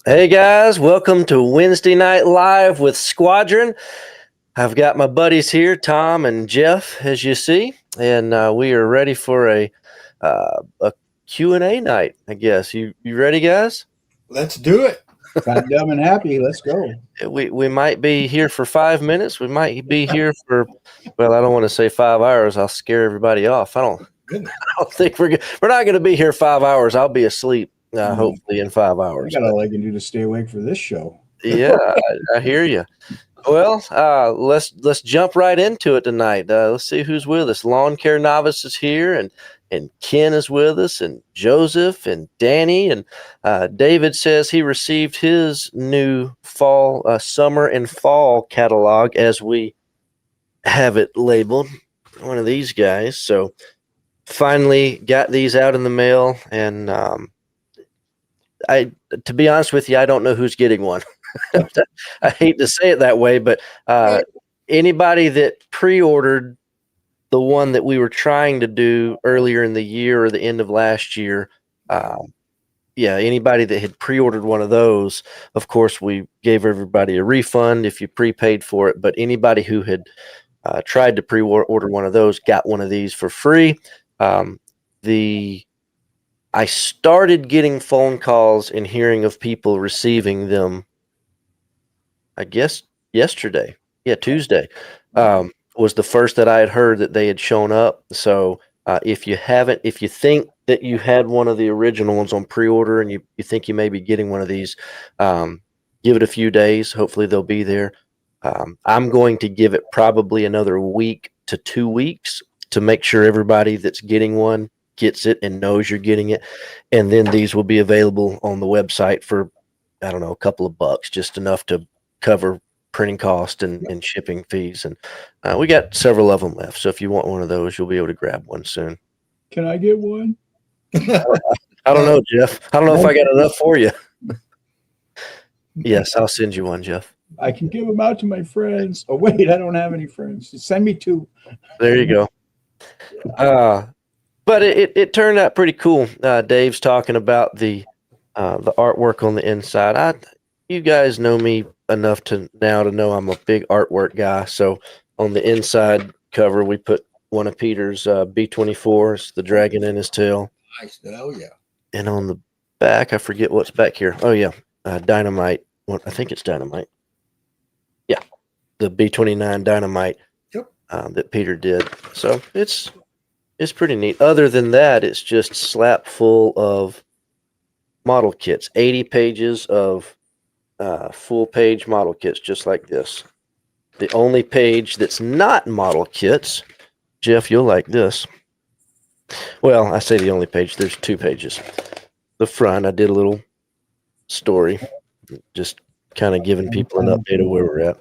Hey guys, welcome to Wednesday Night Live with Squadron. I've got my buddies here, Tom and Jeff, as you see, and we are ready for a Q&A night, I guess. You ready, guys? Let's do it. Fat, dumb, and happy. Let's go. We might be here for 5 minutes. We might be here for, well, I don't want to say 5 hours. I'll scare everybody off. I don't think we're not going to be here 5 hours. I'll be asleep. Hopefully in 5 hours. I got all I can do to stay awake for this show. Yeah, I hear you. Well, let's jump right into it tonight. Let's see who's with us. Lawn Care Novice is here, and Ken is with us, and Joseph and Danny, and David says he received his new summer and fall catalog as we have it labeled. One of these guys. So finally got these out in the mail, and to be honest with you, I don't know who's getting one. I hate to say it that way, but anybody that pre-ordered the one that we were trying to do earlier in the year or the end of last year, anybody that had pre-ordered one of those, of course, we gave everybody a refund if you prepaid for it. But anybody who had tried to pre-order one of those got one of these for free. I started getting phone calls and hearing of people receiving them, I guess, yesterday. Yeah, Tuesday was the first that I had heard that they had shown up. So if you think that you had one of the original ones on pre-order and you think you may be getting one of these, give it a few days. Hopefully they'll be there. I'm going to give it probably another week to 2 weeks to make sure everybody that's getting one gets it and knows you're getting it. And then these will be available on the website for, I don't know, a couple of bucks, just enough to cover printing cost and shipping fees. And we got several of them left. So if you want one of those, you'll be able to grab one soon. Can I get one? I don't know, Jeff. I don't know if I got enough for you. Yes, I'll send you one, Jeff. I can give them out to my friends. Oh, wait, I don't have any friends. Just send me two. There you go. But it turned out pretty cool. Dave's talking about the artwork on the inside. You guys know me enough to know I'm a big artwork guy. So on the inside cover, we put one of Peter's B-24s, the dragon in his tail. Nice. Oh, yeah. And on the back, I forget what's back here. Oh, yeah, Dynamite. Well, I think it's Dynamite. Yeah, the B-29 Dynamite. Yep. That Peter did. So it's pretty neat. Other than that, it's just slap full of model kits. 80 pages of full page model kits, just like this. The only page that's not model kits, Jeff, you'll like this. Well, I say the only page. There's 2 pages. The front, I did a little story, just kind of giving people an update of where we're at.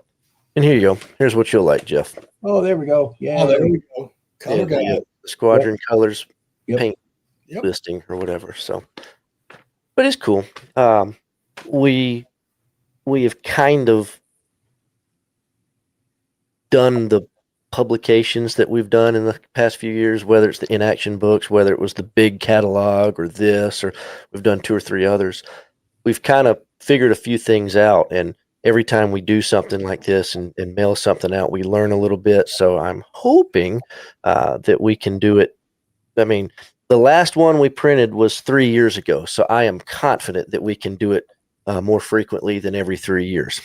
And here you go. Here's what you'll like, Jeff. Oh, there we go. Yeah. Oh, there we go. Color Yeah, the Squadron colors paint Yep. listing or whatever. So, but it's cool. We have kind of done the publications that we've done in the past few years, whether it's the in-action books, whether it was the big catalog or this, or we've done 2 or 3 others. We've kind of figured a few things out, and every time we do something like this and mail something out, we learn a little bit. So I'm hoping that we can do it. I mean, the last one we printed was 3 years ago, so I am confident that we can do it more frequently than every 3 years.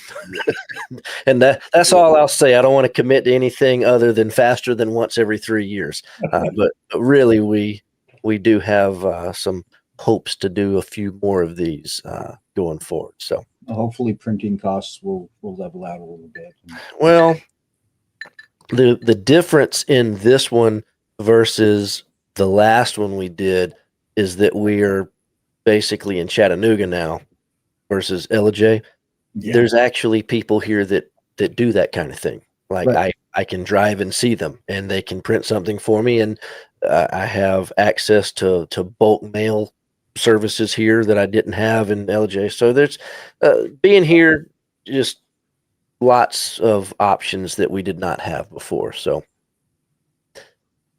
And that's all I'll say. I don't want to commit to anything other than faster than once every 3 years. But really, we do have some hopes to do a few more of these going forward. So Hopefully printing costs will level out a little bit. well, the difference in this one versus the last one we did is that we are basically in Chattanooga now versus LJ. Yeah. There's actually people here that do that kind of thing. Like Right. I can drive and see them, and they can print something for me, and I have access to bulk mail services here that I didn't have in LJ. So there's being here, just lots of options that we did not have before. So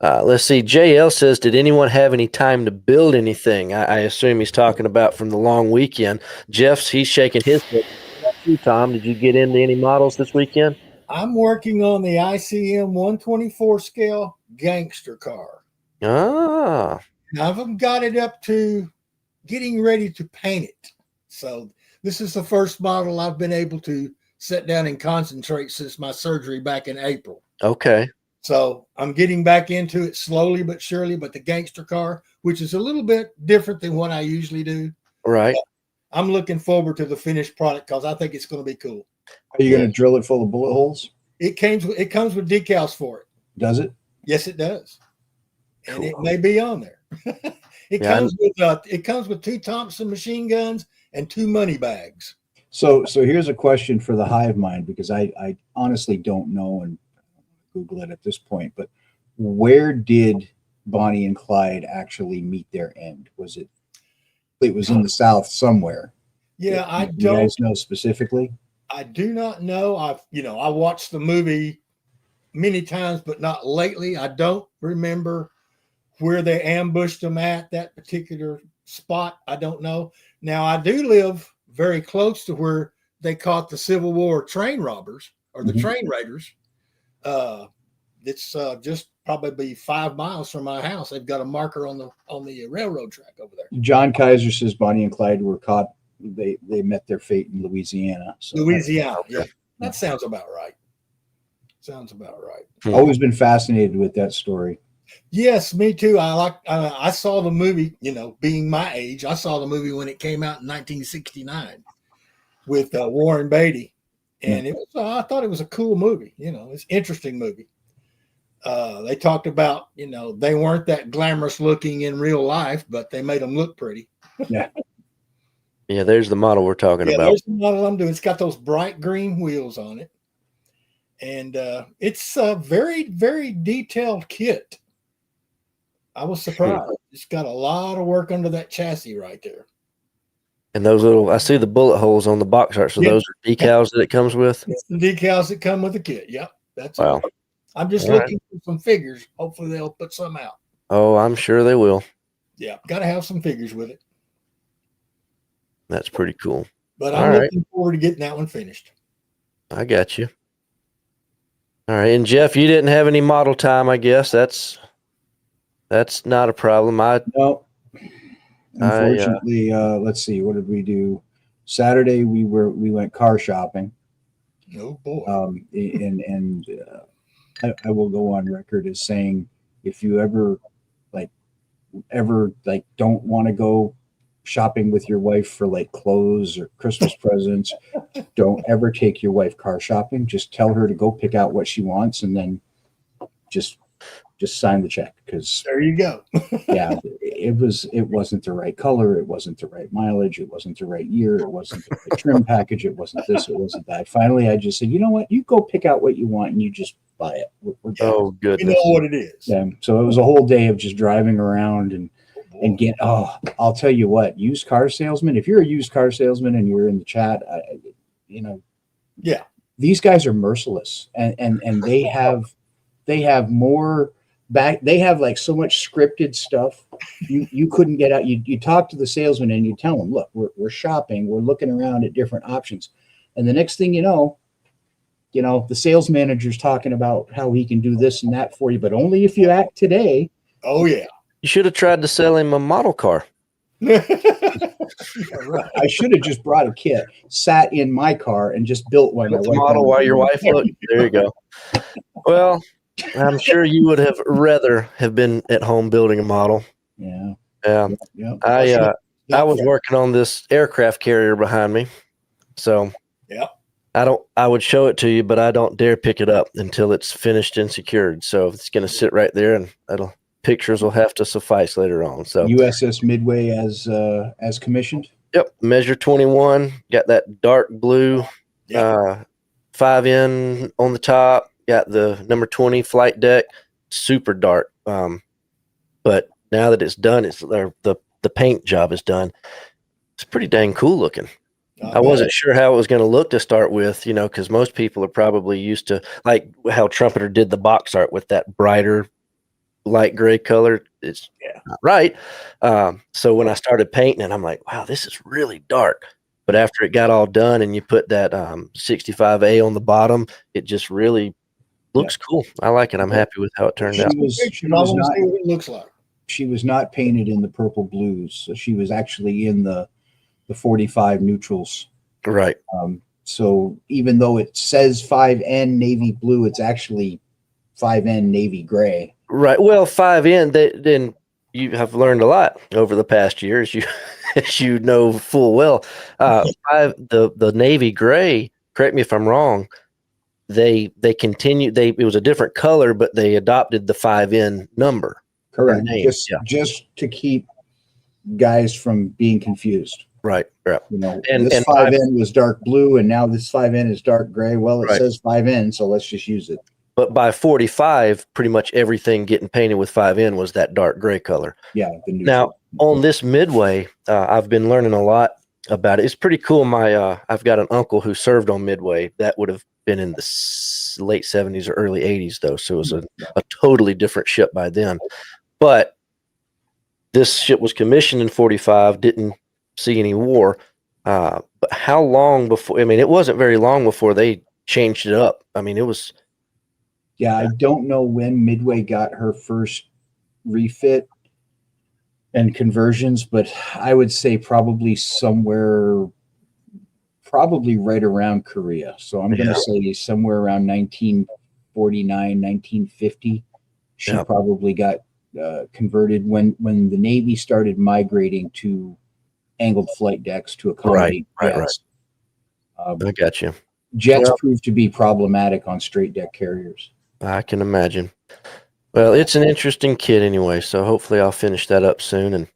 Let's see. JL says, did anyone have any time to build anything? I assume he's talking about from the long weekend. He's shaking his head. What about you, Tom? Did you get into any models this weekend? I'm working on the ICM 124 scale gangster car. Ah, Now I've got it up to getting ready to paint it. So this is the first model I've been able to sit down and concentrate since my surgery back in April. okay. So I'm getting back into it slowly but surely, but the gangster car, which is a little bit different than what I usually do. Right. I'm looking forward to the finished product because I think it's going to be cool. Are you going to drill it full of bullet holes? It comes with decals for it. Does it? Yes, it does. And Cool. it may be on there. It Yeah, comes with 2 Thompson machine guns and 2 money bags. So here's a question for the hive mind, because I honestly don't know, and Google it at this point, but where did Bonnie and Clyde actually meet their end? Was it was in the South somewhere? Yeah, I You don't. guys know specifically? I do not know. I watched the movie many times, but not lately. I don't remember where they ambushed them at that particular spot. I don't know. Now I do live very close to where they caught the Civil War train robbers or the train raiders. It's just probably 5 miles from my house. They've got a marker on the railroad track over there. John Kaiser says Bonnie and Clyde were caught. They met their fate in Louisiana. So Louisiana. Yeah, that sounds about right. Sounds about right. Always been fascinated with that story. Yes, me too. I saw the movie, being my age, I saw the movie when it came out in 1969 with Warren Beatty. And I thought it was a cool movie. It's an interesting movie. They talked about, they weren't that glamorous looking in real life, but they made them look pretty. Yeah. Yeah, there's the model we're talking about. There's the model I'm doing. It's got those bright green wheels on it. And it's a very, very detailed kit. I was surprised. It's got a lot of work under that chassis right there. And those I see the bullet holes on the box art. So those are decals that it comes with? It's the decals that come with the kit. Yep. That's Wow. it. I'm just All looking for some figures. Hopefully they'll put some out. Oh, I'm sure they will. Yeah. Got to have some figures with it. That's pretty cool. But I'm looking forward to getting that one finished. I got you. All right. And Jeff, you didn't have any model time, I guess. That's not a problem. No. Unfortunately, let's see. What did we do? Saturday we went car shopping. Oh boy. And I will go on record as saying, if you ever don't want to go shopping with your wife for like clothes or Christmas presents, don't ever take your wife car shopping. Just tell her to go pick out what she wants, and then just sign the check, because there you go. Yeah, it wasn't the right color, it wasn't the right mileage, it wasn't the right year, it wasn't the right trim package, it wasn't this, it wasn't that. Finally, I just said, you know what, you go pick out what you want and you just buy it. We're Oh, goodness. You know what it is. Yeah. So it was a whole day of just driving around and I'll tell you what, used car salesman, if you're a used car salesman and you're in the chat, yeah, these guys are merciless, and they have more back. They have like so much scripted stuff. You couldn't get out. You talk to the salesman and you tell them, look, we're shopping, we're looking around at different options, and the next thing you know, the sales manager's talking about how he can do this and that for you, but only if you act today. Oh yeah. You should have tried to sell him a model car. Yeah, right. I should have just brought a kit, sat in my car, and just built one. Built the model while your wife looked. There you go. Well, I'm sure you would have rather have been at home building a model. Yeah. Yeah. I was working on this aircraft carrier behind me, so yeah. I would show it to you, but I don't dare pick it up until it's finished and secured. So it's going to sit right there, and pictures will have to suffice later on. So USS Midway as commissioned. Yep, measure 21. Got that dark blue 5N on the top. Got the number 20 flight deck, super dark. But now that it's done, the paint job is done. It's pretty dang cool looking. I wasn't sure how it was going to look to start with, because most people are probably used to like how Trumpeter did the box art with that brighter light gray color, it's Yeah. not right. So when I started painting it, I'm like, wow, this is really dark. But after it got all done and you put that 65A on the bottom, it just really looks cool. I like it. I'm happy with how it turned out. I want to see what it looks like. She was not painted in the purple blues, so she was actually in the 45 neutrals. Right. So even though it says 5N navy blue, it's actually 5N navy gray. Right. Well, 5N, then you have learned a lot over the past year, as you as you know full well. The navy gray, correct me if I'm wrong, they continued, it was a different color, but they adopted the 5N number. Correct. Name. Just to keep guys from being confused. Right. Right. You know, And this 5N was dark blue, and now this 5N is dark gray. Well, it Right. says 5N, so let's just use it. But by 45, pretty much everything getting painted with 5N was that dark gray color. Yeah. Now, on this Midway, I've been learning a lot about it. It's pretty cool. I've got an uncle who served on Midway. That would have been in the late 70s or early 80s, though. So it was a totally different ship by then. But this ship was commissioned in 45, didn't see any war. But how long before? I mean, it wasn't very long before they changed it up. I mean, it was. Yeah, I don't know when Midway got her first refit and conversions, but I would say probably right around Korea. So I'm going to say somewhere around 1949, 1950, she probably got converted when the Navy started migrating to angled flight decks to accommodate jets. I got you. Jets proved to be problematic on straight deck carriers. I can imagine. Well, it's an interesting kit anyway, so hopefully I'll finish that up soon. And,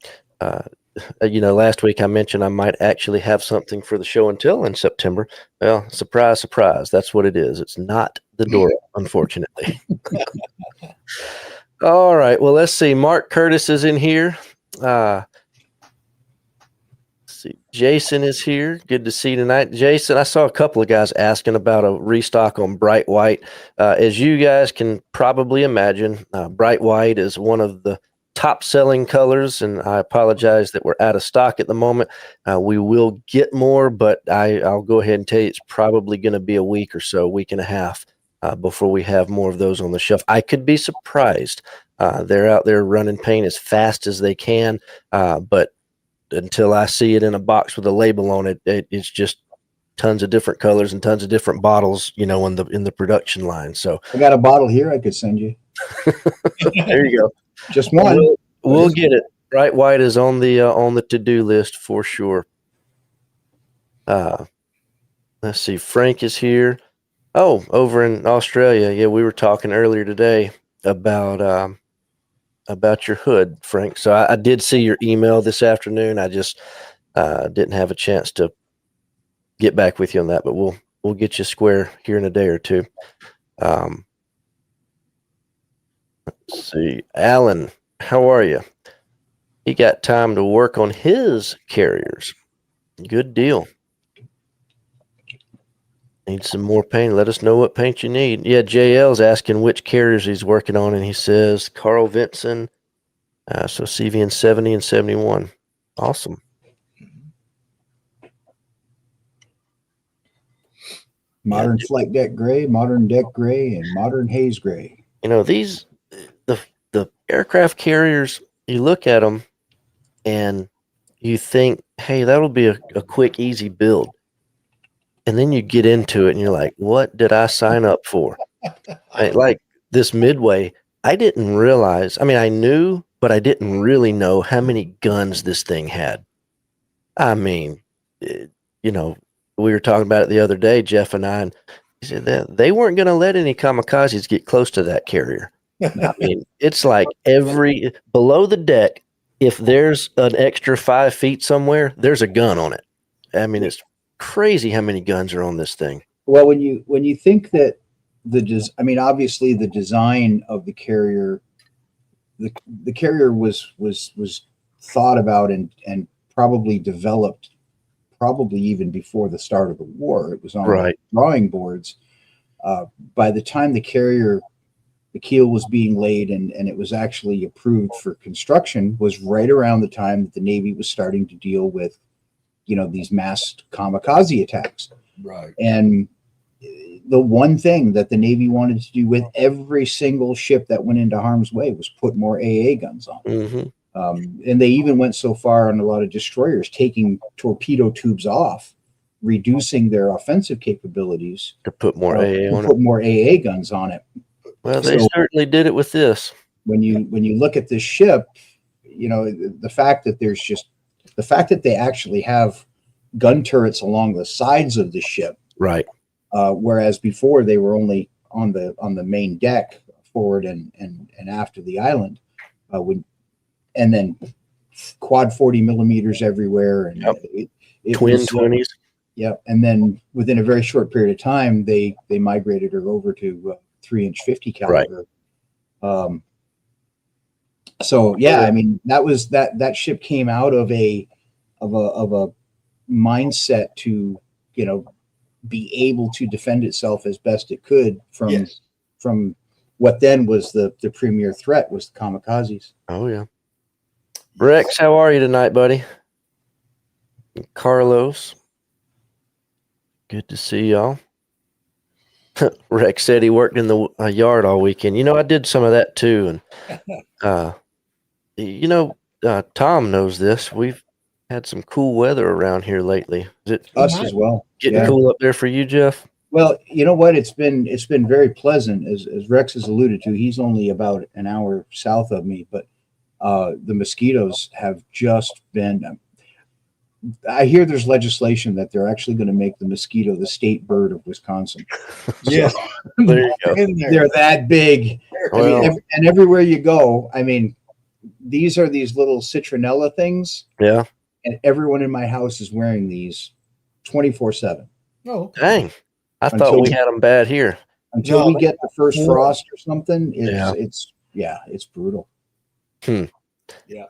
last week I mentioned I might actually have something for the show and tell in September. Well, surprise, surprise. That's what it is. It's not the door, unfortunately. All right. Well, let's see. Mark Curtis is in here. See, Jason is here. Good to see you tonight. Jason, I saw a couple of guys asking about a restock on bright white. As you guys can probably imagine, bright white is one of the top selling colors, and I apologize that we're out of stock at the moment. We will get more, but I'll go ahead and tell you it's probably going to be a week or so, week and a half, before we have more of those on the shelf. I could be surprised. They're out there running paint as fast as they can, but until I see it in a box with a label on it, it's just tons of different colors and tons of different bottles, in the production line. So I got a bottle here I could send you. There you go. Just one. We'll get it. Bright white is on the to-do list for sure. Let's see. Frank is here. Oh, over in Australia. Yeah, we were talking earlier today about your hood, Frank. So I did see your email this afternoon. I just didn't have a chance to get back with you on that, but we'll get you square here in a day or two. Let's see. Alan, how are you? He got time to work on his carriers. Good deal. Need some more paint. Let us know what paint you need. Yeah, JL's asking which carriers he's working on, and he says Carl Vinson, so CVN 70 and 71. Awesome. Modern flight deck gray, modern deck gray, and modern haze gray. These the aircraft carriers, you look at them and you think, hey, that'll be a quick, easy build. And then you get into it and you're like, what did I sign up for? Like this Midway, I didn't realize. I mean, I knew, but I didn't really know how many guns this thing had. I mean, we were talking about it the other day, Jeff and I, and he said that they weren't going to let any kamikazes get close to that carrier. I mean, it's like below the deck, if there's an extra 5 feet somewhere, there's a gun on it. I mean, it's crazy how many guns are on this thing. Well, when you think that obviously the design of the carrier, the carrier was thought about and probably developed probably even before the start of the war. It was on drawing boards. By the time the carrier the keel was being laid and it was actually approved for construction was right around the time that the Navy was starting to deal with, these massed kamikaze attacks. Right. And the one thing that the Navy wanted to do with every single ship that went into harm's way was put more AA guns on. Mm-hmm. And they even went so far on a lot of destroyers, taking torpedo tubes off, reducing their offensive capabilities To put more AA on it. put more AA guns on it. Well, they certainly did it with this. When you look at this ship, the fact that they actually have gun turrets along the sides of the ship, right? Whereas before they were only on the main deck, forward and aft of the island, and then quad 40 millimeters everywhere, and it twin was, 20s. Yep. And then within a very short period of time, they migrated her over to 3-inch 50 caliber. Right. So yeah, I mean, that ship came out of a mindset to, be able to defend itself as best it could from what then was the premier threat, was the kamikazes. Oh yeah. Rex, how are you tonight, buddy? Carlos, good to see y'all. Rex said he worked in the yard all weekend. I did some of that too, and Tom knows this. We've had some cool weather around here lately. Is it us as well? Getting cool up there for you, Jeff? Well, you know what? It's been very pleasant. As Rex has alluded to, he's only about an hour south of me, but the mosquitoes have just been. I hear there's legislation that they're actually going to make the mosquito the state bird of Wisconsin. Yes, there you go. They're that big. Well, and everywhere you go, I mean, these are these little citronella things. Yeah. And everyone in my house is wearing these 24/7. Oh, dang. I thought we had them bad here. Until we get the first frost or something, it's brutal. Yeah.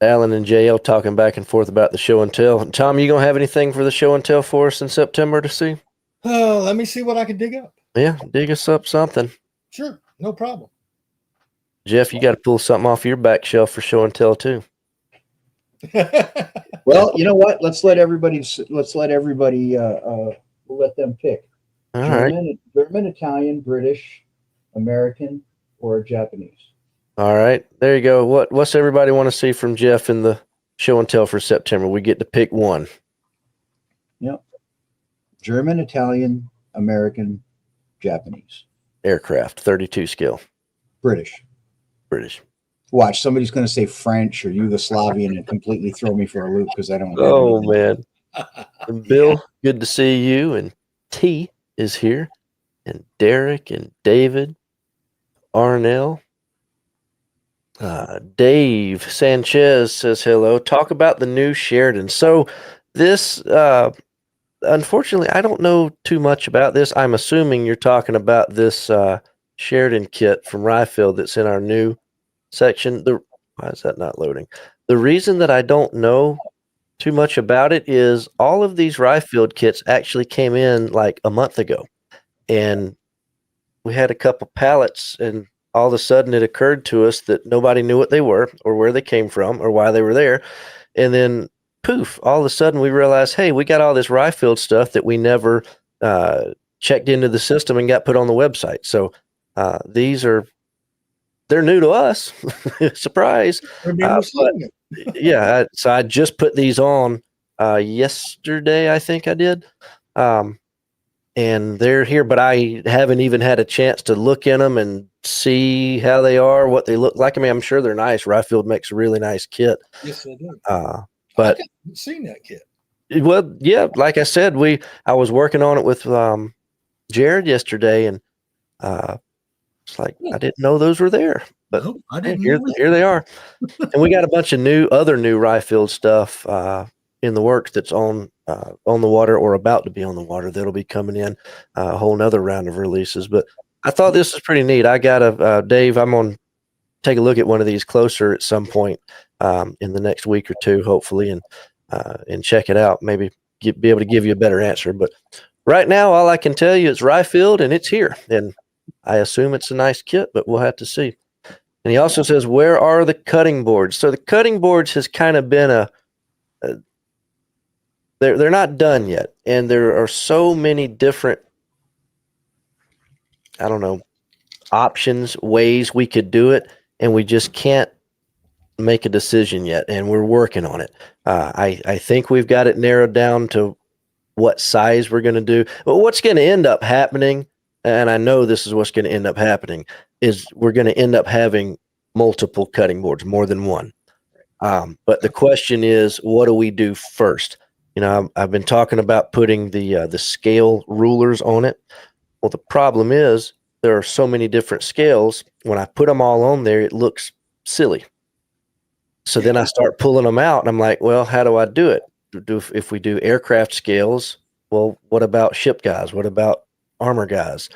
Alan and JL talking back and forth about the show and tell. Tom, you gonna have anything for the show and tell for us in September to see? Let me see what I can dig up. Yeah, dig us up something. Sure, no problem. Jeff, you got to pull something off your back shelf for show and tell too. Well, you know what? Let's let everybody. We'll let them pick. All German, Italian, British, American, or Japanese. All right, there you go. What's everybody want to see from Jeff in the show and tell for September? We get to pick one. Yep. German, Italian, American, Japanese. Aircraft, 32 scale. British. Watch, somebody's going to say French or Yugoslavian and completely throw me for a loop because I don't know. Oh, man. And Bill, good to see you. And T is here. And Derek and David, Arnell. Dave Sanchez says hello. Talk about the new Sheridan. So this, unfortunately, I don't know too much about this. I'm assuming you're talking about this Sheridan kit from Ryefield that's in our new section. Why is that not loading? The reason that I don't know too much about it is all of these Ryefield kits actually came in like a month ago, and we had a couple pallets, and all of a sudden it occurred to us that nobody knew what they were or where they came from or why they were there. And then poof, all of a sudden we realized, hey, we got all this Ryefield stuff that we never checked into the system and got put on the website. So they're new to us. Surprise. So I just put these on yesterday, I think I did. And they're here, but I haven't even had a chance to look in them and see how they are, what they look like. I mean, I'm sure they're nice. Ryefield makes a really nice kit. Yes, they do. But I haven't seen that kit. Well, yeah, like I said, I was working on it with Jared yesterday, and it's like I didn't know those were there, but I didn't here they are. And we got a bunch of other new Ryefield stuff in the works that's on the water or about to be on the water. That'll be coming in a whole nother round of releases. But I thought this was pretty neat. I got Dave, I'm going to take a look at one of these closer at some point in the next week or two, hopefully, and check it out. Maybe be able to give you a better answer. But right now, all I can tell you is Ryefield, and it's here. And I assume it's a nice kit, but we'll have to see. And he also says, where are the cutting boards? So the cutting boards has kind of been they're not done yet. And there are so many different, I don't know, options, ways we could do it. And we just can't make a decision yet. And we're working on it. I think we've got it narrowed down to what size we're going to do. But what's going to end up happening, and I know this is what's going to end up happening, is we're going to end up having multiple cutting boards, more than one. But the question is, what do we do first? You know, I've been talking about putting the scale rulers on it. Well, the problem is there are so many different scales. When I put them all on there, it looks silly. So then I start pulling them out, and I'm like, well, how do I do it? If we do aircraft scales, well, what about ship guys? What about armor guys?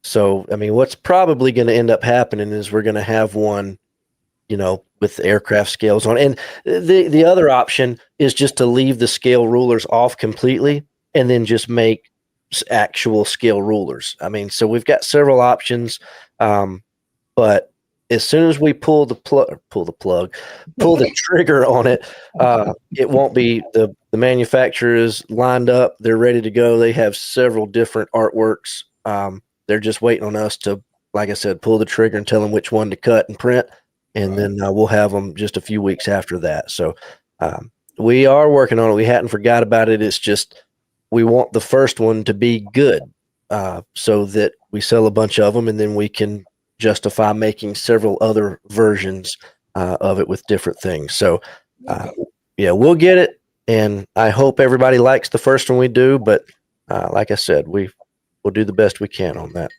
So, I mean, what's probably going to end up happening is we're going to have one, you know, with the aircraft scales on. And the other option is just to leave the scale rulers off completely and then just make actual scale rulers. I mean, so we've got several options, but as soon as we pull the trigger on it, it won't be the manufacturer is lined up. They're ready to go. They have several different artworks. They're just waiting on us to, like I said, pull the trigger and tell them which one to cut and print. And then we'll have them just a few weeks after that. So we are working on it. We hadn't forgot about it. It's just we want the first one to be good so that we sell a bunch of them and then we can justify making several other versions of it with different things. So yeah, we'll get it. And I hope everybody likes the first one we do. But like I said, we'll do the best we can on that.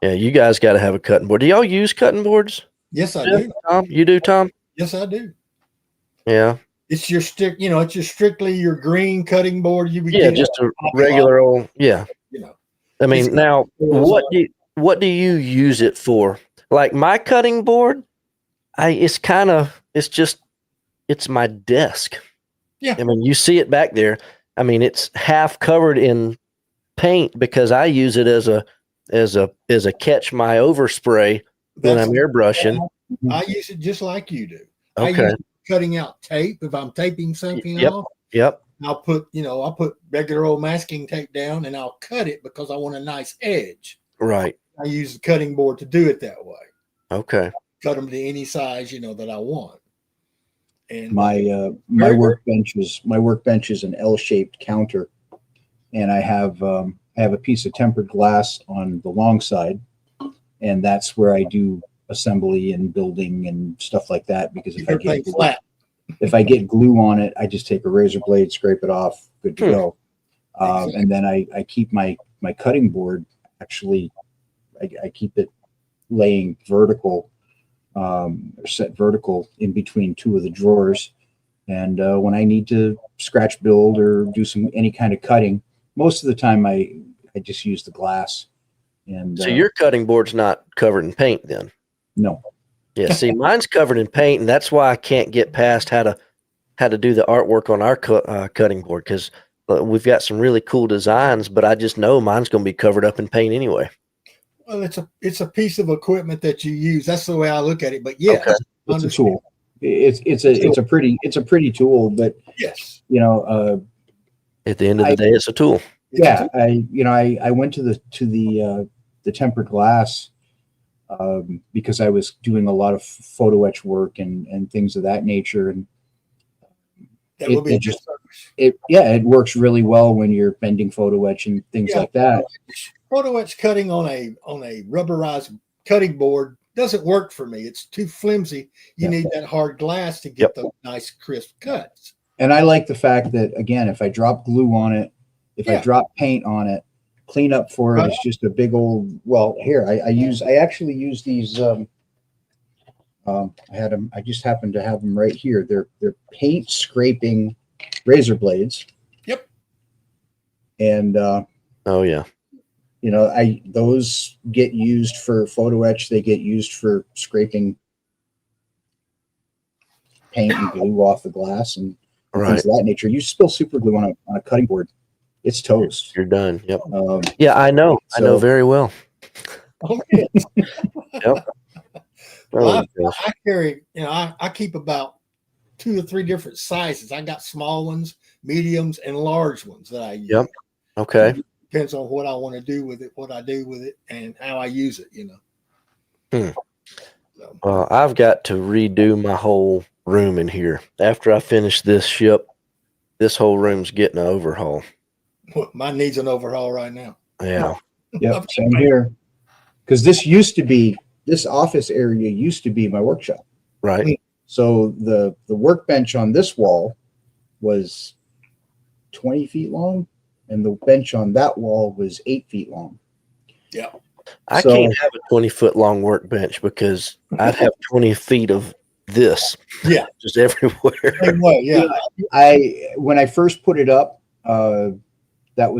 Yeah, you guys got to have a cutting board. Do y'all use cutting boards? Yes, I do. Tom? You do, Tom? Yes, I do. Yeah. It's your it's your strictly your green cutting board. Just a regular old, yeah. You know. I mean, now what do you use it for? Like my cutting board, it's my desk. Yeah. I mean, you see it back there. I mean, it's half covered in paint because I use it as a catch my overspray when I'm airbrushing. I use it just like you do. Okay. I use it cutting out tape if I'm taping something off. Yep. I'll put regular old masking tape down and I'll cut it because I want a nice edge. Right. I use the cutting board to do it that way. Okay. Cut them to any size, that I want. And my workbench is an L-shaped counter, and I have a piece of tempered glass on the long side, and that's where I do assembly and building and stuff like that. Because if I get glue on it, I just take a razor blade, scrape it off, good to go. Exactly. And then I keep my cutting board. Actually, I keep it laying vertical, set vertical in between two of the drawers. And when I need to scratch build or do any kind of cutting, most of the time I just use the glass. And so your cutting board's not covered in paint then? No. Yeah. See, mine's covered in paint, and that's why I can't get past how to do the artwork on our cutting board, because we've got some really cool designs, but I just know mine's going to be covered up in paint anyway. Well, it's a piece of equipment that you use. That's the way I look at it. But yeah, okay. It's a tool. It's a pretty tool. But yes, at the end of the day, it's a tool. Yeah, I went to the tempered glass because I was doing a lot of photo etch work and things of that nature, and it works really well when you're bending photo etch and things like that. Photo etch cutting on a rubberized cutting board doesn't work for me. It's too flimsy. You need that hard glass to get the nice crisp cuts. And I like the fact that, again, if I drop glue on it, if I drop paint on it, clean up for it, it's just a big old, I actually use these, I just happen to have them right here. They're paint scraping razor blades. Yep. And, oh yeah. Those get used for photo etch. They get used for scraping paint and glue off the glass and things of that nature. You spill super glue on a cutting board, it's toast. You're done. Yep. I know. I know very well. Oh, yes. Yep. Well, Oh, gosh. I carry, I keep about 2 or 3 different sizes. I got small ones, mediums, and large ones that I use. Yep. Okay. Depends on what I want to do with it, what I do with it, and how I use it, Hmm. So, Well, I've got to redo my whole room in here. After I finish this ship, this whole room's getting an overhaul. mine needs an overhaul right now. Yeah. Yep, same here. Because this office area used to be my workshop. Right. So the workbench on this wall was 20 feet long, and the bench on that wall was 8 feet long. Yeah. I So- can't have a 20-foot long workbench because I'd have 20 feet of this. Yeah. Just everywhere. Same way, yeah. When I first put it up, that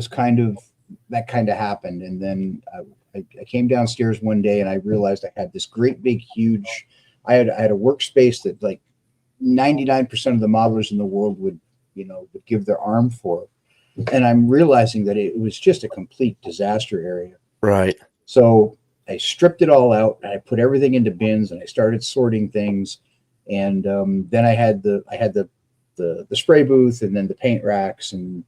kind of happened, and then I came downstairs one day and I realized I had this great big huge. I had a workspace that like 99% of the modelers in the world would give their arm for, and I'm realizing that it was just a complete disaster area. Right. So I stripped it all out and I put everything into bins and I started sorting things, and then I had the spray booth and then the paint racks, and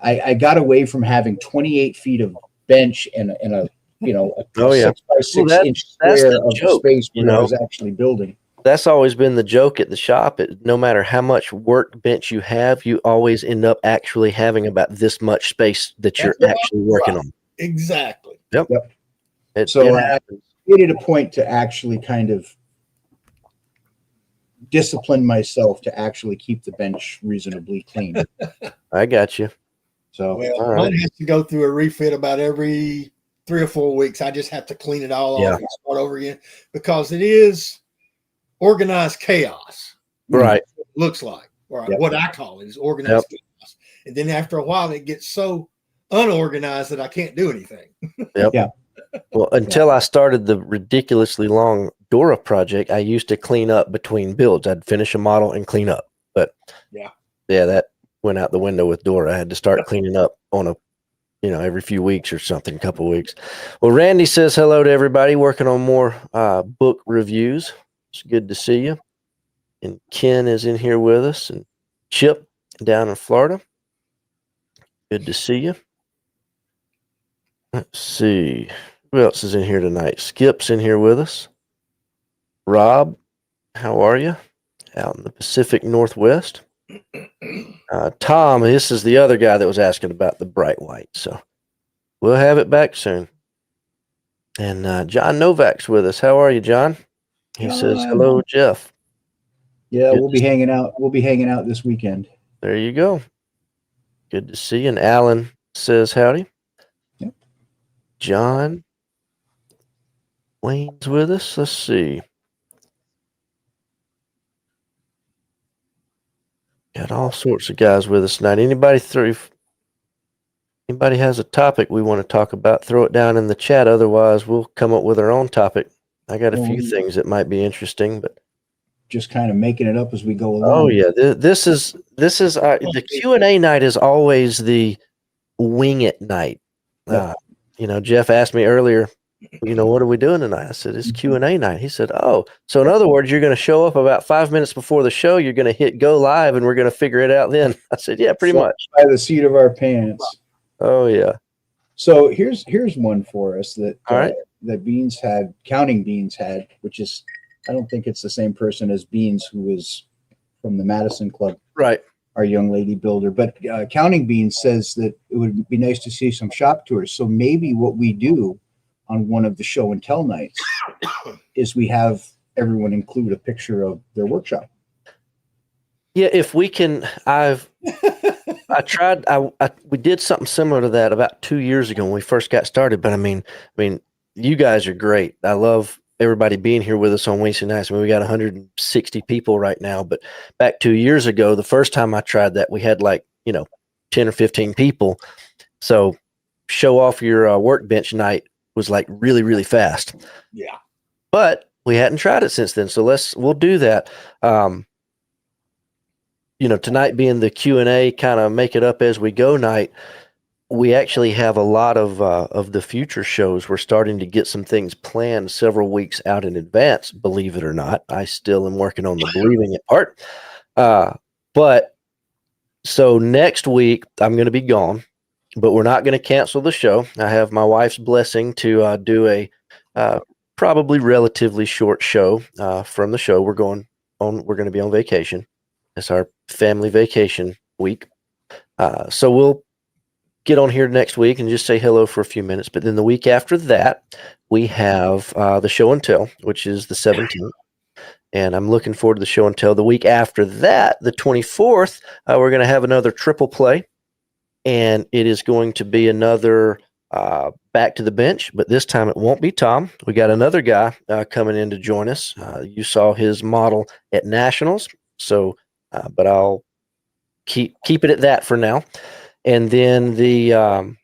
I got away from having 28 feet of bench and a Oh, yeah. 6 by 6 inch that's square the of joke, space you where I know. was actually building. That's always been the joke at the shop. No matter how much workbench you have, you always end up actually having about this much space that you're That's actually working on. Exactly. Yep. So it I happens. made it a point to actually kind of discipline myself to actually keep the bench reasonably clean. I got you. So Well, All right. mine has to go through a refit about every 3 or 4 weeks. I just have to clean it all Yeah. off and start over again because it is organized chaos. Right. It looks like, or Yep. what I call it is organized chaos. And then after a while, it gets so unorganized that I can't do anything. Yep. Yeah. Well, until I started the ridiculously long Dora project, I used to clean up between builds. I'd finish a model and clean up. But Yeah, that went out the window with Dora. I had to start cleaning up on every few weeks or something, couple weeks. Well, Randy says hello to everybody working on more book reviews. It's good to see you. And Ken is in here with us, and Chip down in Florida. Good to see you. Let's see. Who else is in here tonight? Skip's in here with us. Rob, how are you? Out in the Pacific Northwest. Tom, this is the other guy that was asking about the bright white. So we'll have it back soon. And John Novak's with us. How are you, John? He says, John. hello, Jeff. yeah, Good we'll be hanging out. We'll be hanging out this weekend. There you go. Good to see you. And Alan says howdy. Yep. John Wayne's with us. Let's see. Got all sorts of guys with us tonight. Anybody has a topic we want to talk about, throw it down in the chat. Otherwise, we'll come up with our own topic. I got a few things that might be interesting, but just kind of making it up as we go along. oh yeah, this is the Q&A night is always the wing it night. Yep. Jeff asked me earlier, what are we doing tonight? I said, it's Q&A night. He said, oh, so in other words, you're going to show up about 5 minutes before the show. You're going to hit go live and we're going to figure it out then. I said, yeah, pretty much. By the seat of our pants. Oh yeah. So here's one for us that All right. that Counting Beans had, which is, I don't think it's the same person as Beans, who is from the Madison Club. Right. Our young lady builder. But Counting Beans says that it would be nice to see some shop tours. So maybe what we do on one of the show and tell nights is we have everyone include a picture of their workshop. Yeah, if we can, we did something similar to that about 2 years ago when we first got started. But I mean, you guys are great. I love everybody being here with us on Wednesday nights. I mean, we got 160 people right now, but back 2 years ago, the first time I tried that, we had 10 or 15 people. So show off your workbench night was really, really fast. Yeah. But we hadn't tried it since then. So we'll do that. Tonight being the Q&A kind of make it up as we go night, we actually have a lot of the future shows. We're starting to get some things planned several weeks out in advance, believe it or not. I still am working on the believing it part. But so next week, I'm going to be gone, but we're not going to cancel the show. I have my wife's blessing to do a probably relatively short show from the show. We're going to be on vacation. It's our family vacation week. So we'll get on here next week and just say hello for a few minutes. But then the week after that, we have the show and tell, which is the 17th. And I'm looking forward to the show and tell. The week after that, the 24th, we're going to have another triple play. And it is going to be another back to the bench, but this time it won't be Tom. We got another guy coming in to join us. You saw his model at Nationals. So, but I'll keep it at that for now. And then the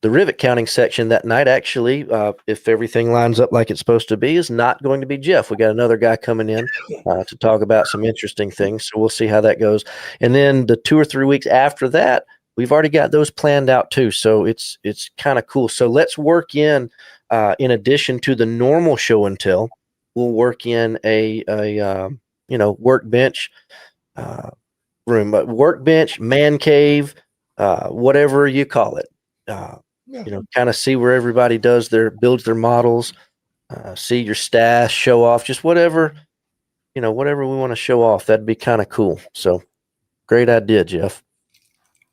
rivet counting section that night, actually, if everything lines up like it's supposed to be, is not going to be Jeff. We got another guy coming in to talk about some interesting things. So we'll see how that goes. And then the 2 or 3 weeks after that, we've already got those planned out too. So it's kind of cool. So let's work in addition to the normal show and tell, we'll work in a workbench room, but workbench, man cave, whatever you call it. Kind of see where everybody builds their models, see your stash, show off, just whatever we want to show off. That'd be kind of cool. So great idea, Jeff.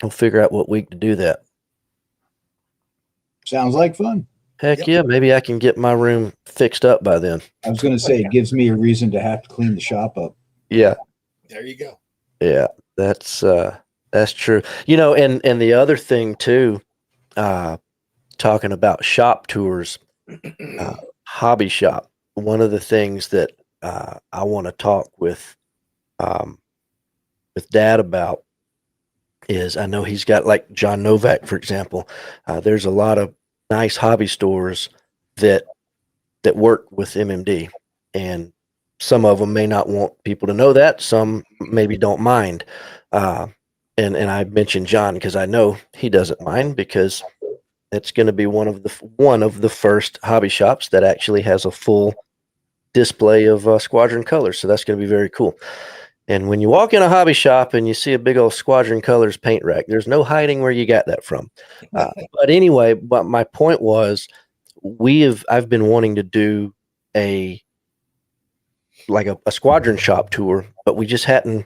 We'll figure out what week to do that. Sounds like fun. Heck yeah. Maybe I can get my room fixed up by then. I was going to say, it gives me a reason to have to clean the shop up. Yeah. There you go. Yeah, that's true. And the other thing too, talking about shop tours, hobby shop. One of the things that I want to talk with Dad about is, I know he's got, like John Novak, for example. There's a lot of nice hobby stores that work with MMD, and some of them may not want people to know that. Some maybe don't mind. And I mentioned John because I know he doesn't mind, because it's going to be one of the first hobby shops that actually has a full display of Squadron colors. So that's going to be very cool. And when you walk in a hobby shop and you see a big old Squadron colors paint rack, there's no hiding where you got that from. But anyway, my point was, I've been wanting to do a Squadron shop tour, but we just hadn't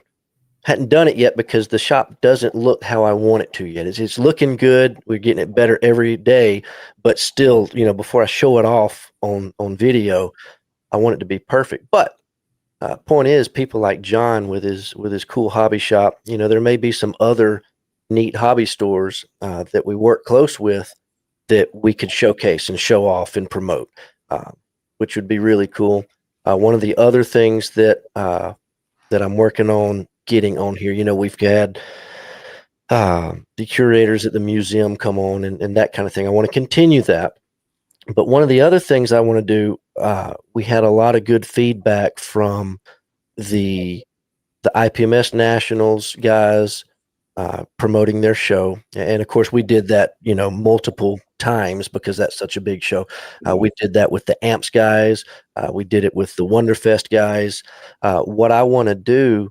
done it yet because the shop doesn't look how I want it to yet. It's looking good. We're getting it better every day, but still, before I show it off on video, I want it to be perfect. But point is, people like John with his cool hobby shop, there may be some other neat hobby stores that we work close with that we could showcase and show off and promote, which would be really cool. One of the other things that I'm working on getting on here, we've had the curators at the museum come on and that kind of thing. I want to continue that. But one of the other things I want to do, we had a lot of good feedback from the IPMS Nationals guys promoting their show. And of course, we did that, multiple times because that's such a big show. We did that with the AMPS guys. We did it with the Wonderfest guys. What I want to do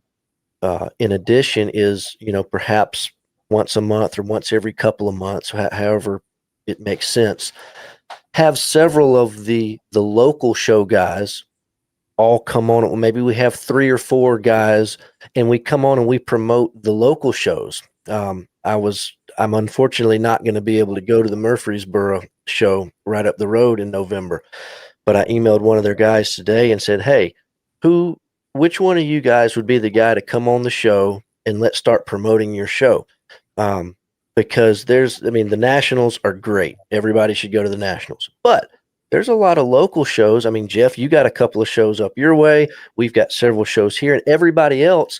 in addition is, perhaps once a month or once every couple of months, however it makes sense, have several of the local show guys all come on. Maybe we have 3 or 4 guys and we come on and we promote the local shows. I'm unfortunately not going to be able to go to the Murfreesboro show right up the road in November, but I emailed one of their guys today and said, hey, which one of you guys would be the guy to come on the show and let's start promoting your show? Because the Nationals are great. Everybody should go to the Nationals. But there's a lot of local shows. Jeff, you got a couple of shows up your way. We've got several shows here. And everybody else,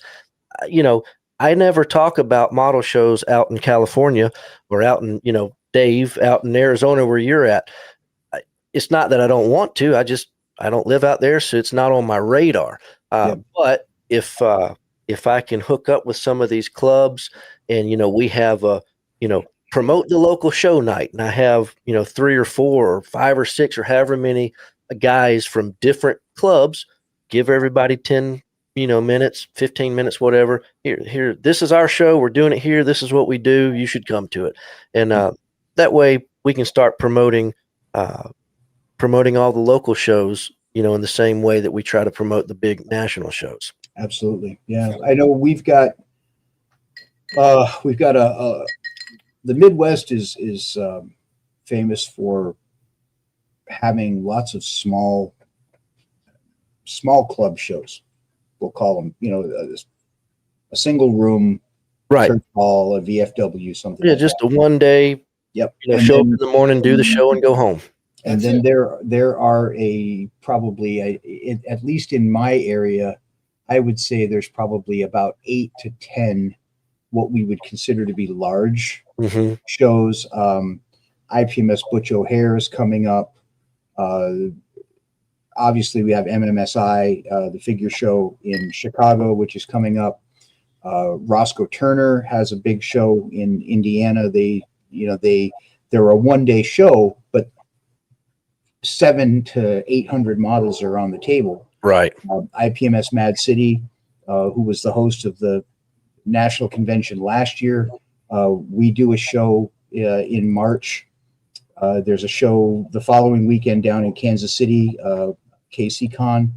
I never talk about model shows out in California or out in, Dave, out in Arizona where you're at. It's not that I don't want to. I don't live out there, so it's not on my radar. But if I can hook up with some of these clubs and, we have promote the local show night, and I have 3 or 4 or 5 or 6 or however many guys from different clubs. Give everybody 10 minutes, 15 minutes, whatever. Here, this is our show. We're doing it here. This is what we do. You should come to it. And that way we can start promoting all the local shows, in the same way that we try to promote the big national shows. Absolutely. Yeah. I know we've got the Midwest is famous for having lots of small club shows. We'll call them, a single room, Right. church hall, a VFW, something. Yeah, like just that. a one day. Yep. Show up in the morning, do the show, and go home. And then there are at least in my area, I would say there's probably about 8 to 10 what we would consider to be large shows. IPMS Butch O'Hare is coming up. Obviously, we have MMSI, the figure show in Chicago, which is coming up. Roscoe Turner has a big show in Indiana. They're a one-day show, but 700 to 800 models are on the table. Right. IPMS Mad City, who was the host of the national convention last year, we do a show in March. There's a show the following weekend down in Kansas City, KCCon.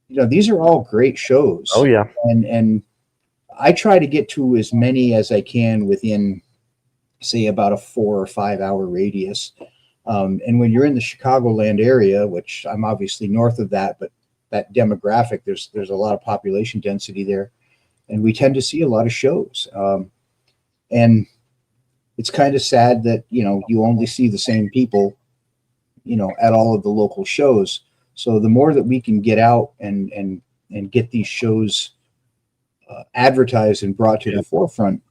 These are all great shows. Oh yeah. And I try to get to as many as I can within, say, about a 4 or 5 hour radius. And when you're in the Chicagoland area, which I'm obviously north of that, but that demographic, there's a lot of population density there, and we tend to see a lot of shows. And it's kind of sad that you only see the same people at all of the local shows. So the more that we can get out and get these shows advertised and brought to the forefront,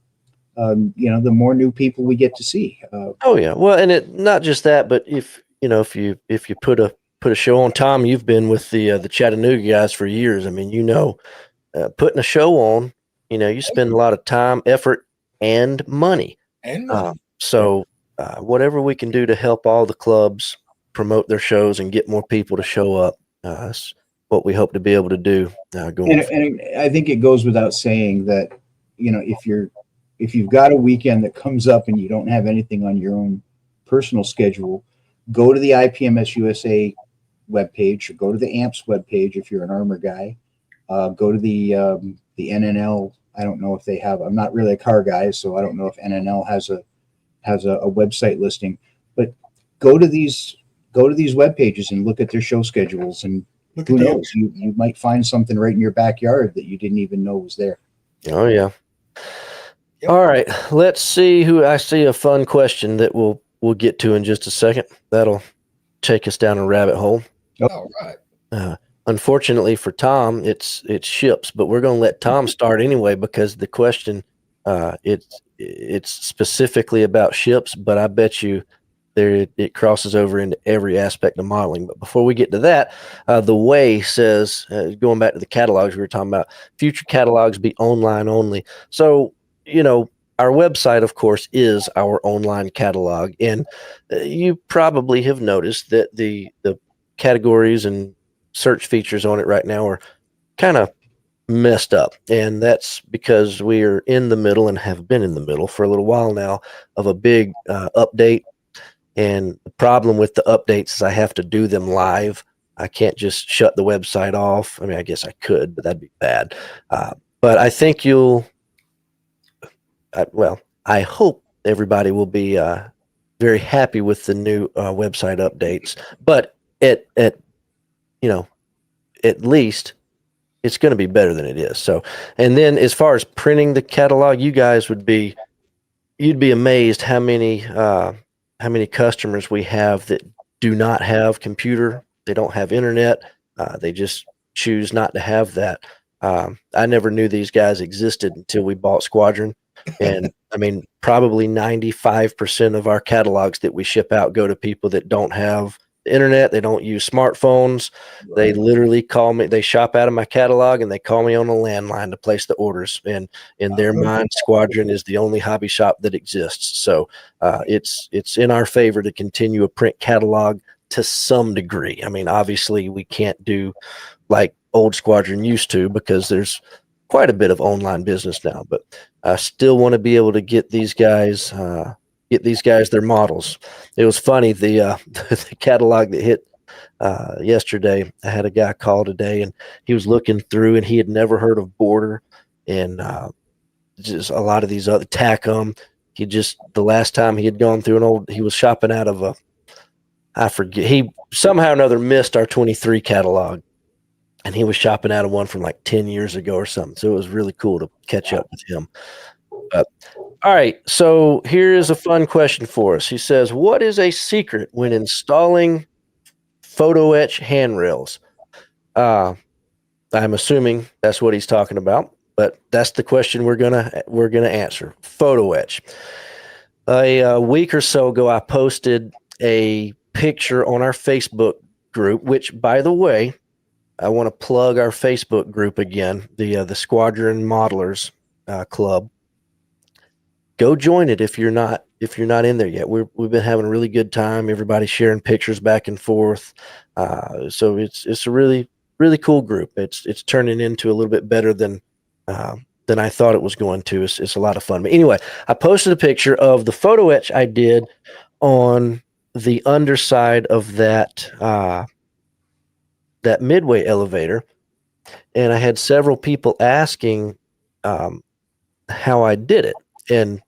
the more new people we get to see. Oh yeah. Well, and it not just that, but if you put a show on, Tom, you've been with the Chattanooga guys for years. I mean, putting a show on, you spend a lot of time, effort, and money. So whatever we can do to help all the clubs promote their shows and get more people to show up, that's what we hope to be able to do going forward. And I think it goes without saying that, if you've got a weekend that comes up and you don't have anything on your own personal schedule, go to the IPMS USA webpage, or go to the AMPS webpage if you're an armor guy. Go to the NNL. I don't know if they have. I'm not really a car guy, so I don't know if NNL has a website listing. But go to these web pages and look at their show schedules, and who knows, you might find something right in your backyard that you didn't even know was there. Oh yeah. Yep. All right, let's see who I see a fun question that we'll get to in just a second. That'll take us down a rabbit hole. All right. Unfortunately for Tom, it's ships, but we're going to let Tom start anyway because the question it's specifically about ships, but I bet you it crosses over into every aspect of modeling. But before we get to that, the way says, going back to the catalogs we were talking about, future catalogs be online only. So our website, of course, is our online catalog, and you probably have noticed that the categories and search features on it right now are kind of messed up, and that's because we are in the middle and have been in the middle for a little while now of a big update. And the problem with the updates is I have to do them live. I can't just shut the website off. I mean, I guess I could, but that'd be bad. But I think I hope everybody will be very happy with the new website updates. But at least it's going to be better than it is. So, and then as far as printing the catalog, you guys you'd be amazed how many customers we have that do not have computer. They don't have internet. They just choose not to have that. I never knew these guys existed until we bought Squadron. And I mean, probably 95% of our catalogs that we ship out go to people that don't have internet. They don't use smartphones. They literally call me. They shop out of my catalog and they call me on a landline to place the orders. And in their mind, Squadron is the only hobby shop that exists. So it's in our favor to continue a print catalog to some degree. I mean, obviously, we can't do like old Squadron used to because there's quite a bit of online business now. But I still want to be able to get these guys their models. It was funny, the catalog that hit yesterday. I had a guy call today, and he was looking through, and he had never heard of Border and just a lot of these other Tacom. The last time he had gone through he was shopping out of I forget. He somehow or another missed our 23 catalog, and he was shopping out of one from like 10 years ago or something. So it was really cool to catch up with him. But all right, so here is a fun question for us. He says, what is a secret when installing photo etch handrails? I'm assuming that's what he's talking about, but that's the question we're gonna answer. Photo etch. A week or so ago, I posted a picture on our Facebook group, which, by the way, I want to plug our Facebook group again, the Squadron Modelers Club. Go join it if you're not in there yet. We've been having a really good time. Everybody's sharing pictures back and forth. So it's a really, really cool group. It's turning into a little bit better than I thought it was going to. It's a lot of fun. But anyway, I posted a picture of the photo etch I did on the underside of that Midway elevator, and I had several people asking how I did it, and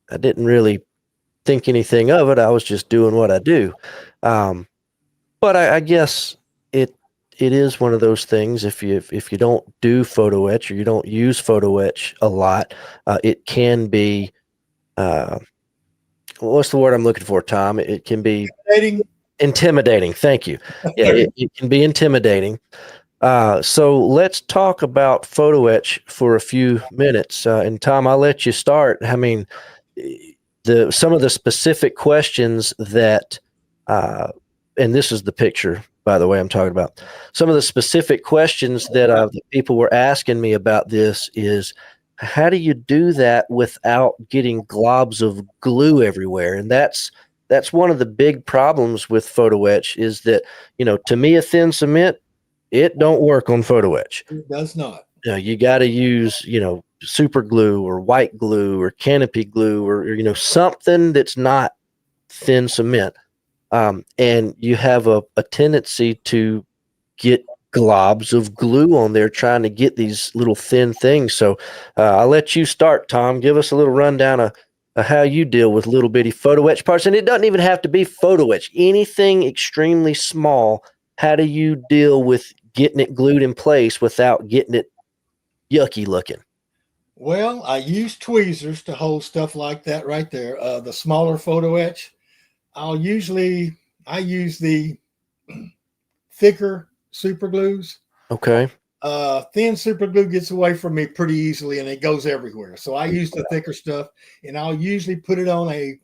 I didn't really think anything of it. I was just doing what I do. But I guess it is one of those things. If you don't do photo etch or you don't use photo etch a lot, it can be what's the word I'm looking for, Tom? It can be intimidating. Thank you. Yeah, it can be intimidating. So let's talk about photo etch for a few minutes. And Tom, I'll let you start. I mean, some of the specific questions that, and this is the picture, by the way, I'm talking about. Some of the specific questions that people were asking me about this is, how do you do that without getting globs of glue everywhere? And that's one of the big problems with photo etch is that, to me, a thin cement, it don't work on photo etch. It does not. You got to use, super glue or white glue or canopy glue or something that's not thin cement. And you have a tendency to get globs of glue on there trying to get these little thin things. So I'll let you start, Tom. Give us a little rundown of how you deal with little bitty photo etch parts. And it doesn't even have to be photo etch. Anything extremely small. How do you deal with getting it glued in place without getting it yucky looking? Well, I use tweezers to hold stuff like that right there. The smaller photo etch, I use the thicker super glues. Okay. Thin super glue gets away from me pretty easily and it goes everywhere. So I use the thicker stuff, and I'll usually put it on a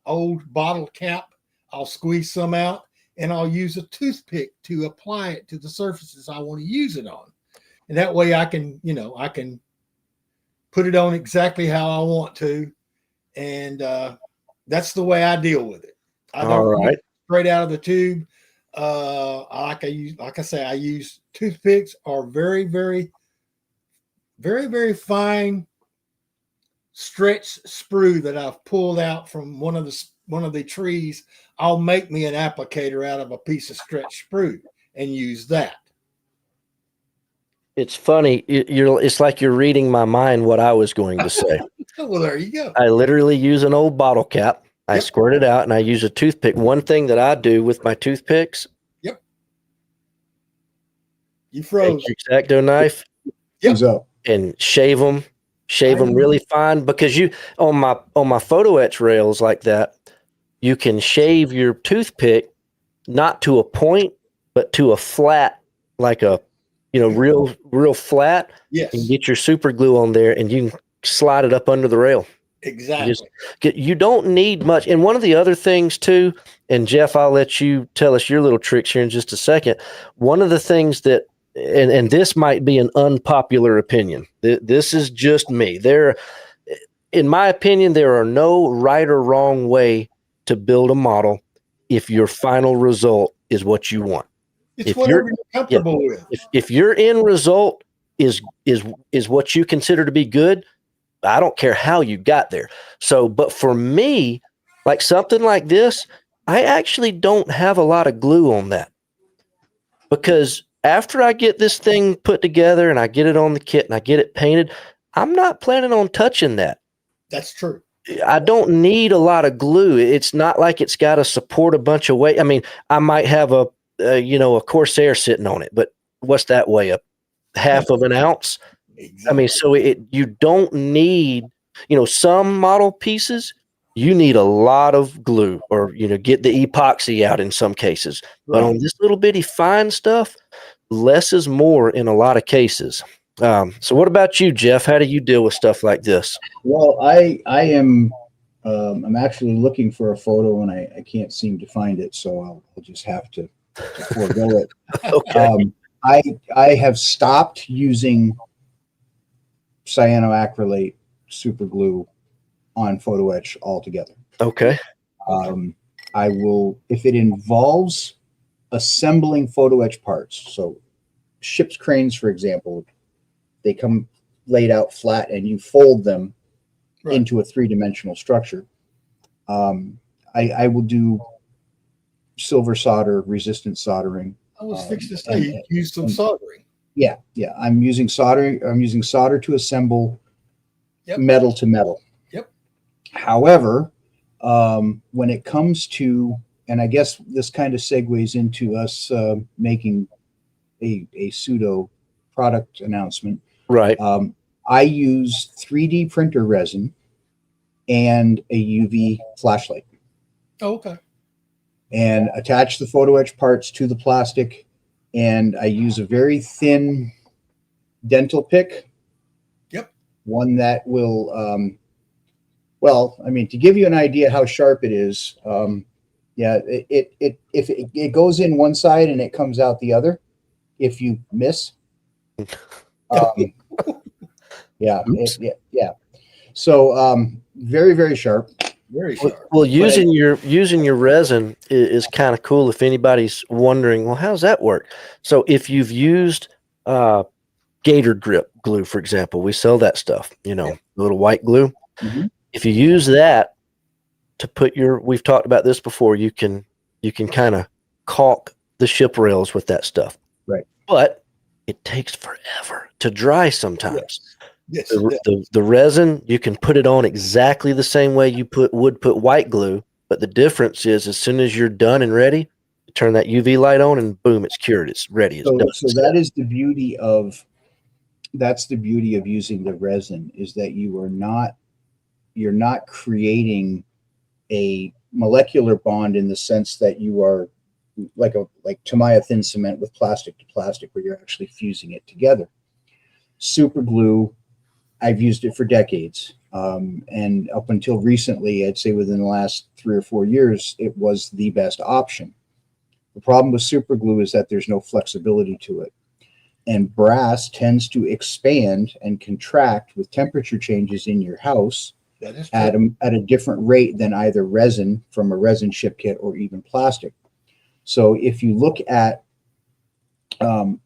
old bottle cap. I'll squeeze some out, and I'll use a toothpick to apply it to the surfaces I want to use it on. And that way I can put it on exactly how I want to. And that's the way I deal with it. I don't use it straight out of the tube. I use toothpicks or very, very, very, very fine stretch sprue that I've pulled out from one of the trees. I'll make me an applicator out of a piece of stretch sprue and use that. It's funny. It's like you're reading my mind what I was going to say. Well, there you go. I literally use an old bottle cap. I squirt it out and I use a toothpick. One thing that I do with my toothpicks. Yep. You froze. Take your X-Acto knife. Yep. And shave them really fine, because on my photo etch rails like that, you can shave your toothpick not to a point, but to a flat, like a real flat. Yes. And get your super glue on there, and you can slide it up under the rail. Exactly. You don't need much. And one of the other things too, and Jeff, I'll let you tell us your little tricks here in just a second. One of the things that, and this might be an unpopular opinion. This is just me. In my opinion, there are no right or wrong way to build a model if your final result is what you want. It's If whatever you're you're comfortable with. if your end result is what you consider to be good, I don't care how you got there. So, but for me, like something like this, I actually don't have a lot of glue on that, because after I get this thing put together and I get it on the kit and I get it painted, I'm not planning on touching that. That's true. I don't need a lot of glue. It's not like it's got to support a bunch of weight. I mean, I might have a Corsair sitting on it, but what's that weigh? A half of an ounce? I mean, Exactly. so you don't need, some model pieces, you need a lot of glue, or, get the epoxy out in some cases. But on Right. this little bitty fine stuff, less is more in a lot of cases. So what about you, Jeff? How do you deal with stuff like this? Well, I am I'm actually looking for a photo and I can't seem to find it, so I'll just have to forego it. Okay. I have stopped using cyanoacrylate super glue on photo etch altogether. Okay. I will, if it involves assembling photo etch parts, so ship's cranes, for example, they come laid out flat and you fold them Right. into a three-dimensional structure. I will do silver solder, resistant soldering. I was fixing to say you use some soldering. Yeah. I'm using soldering. I'm using solder to assemble metal to metal. Yep. However, when it comes to, and I guess this kind of segues into us making a pseudo product announcement. Right. I use 3D printer resin and a UV flashlight. Oh, okay. And attach the photo etch parts to the plastic. And I use a very thin dental pick. Yep. One that will, to give you an idea how sharp it is, if it goes in one side and it comes out the other, if you miss, yeah. So very, very sharp. Very sharp. Well, using your resin is kind of cool. If anybody's wondering, well, how's that work? So if you've used Gator Grip glue, for example, we sell that stuff. Little white glue. Mm-hmm. If you use that to put we've talked about this before. You can kind of caulk the ship rails with that stuff. Right. But it takes forever to dry sometimes. Yes. The resin, you can put it on exactly the same way you would put white glue, but the difference is as soon as you're done and ready, you turn that UV light on and boom, it's cured. It's ready. It's done. So that is the beauty of using the resin, is that you're not creating a molecular bond in the sense that you are like Tamiya thin cement with plastic to plastic, where you're actually fusing it together. Super glue, I've used it for decades. And up until recently, I'd say within the last 3 or 4 years, it was the best option. The problem with super glue is that there's no flexibility to it. And brass tends to expand and contract with temperature changes in your house at a different rate than either resin from a resin ship kit or even plastic. So if you look at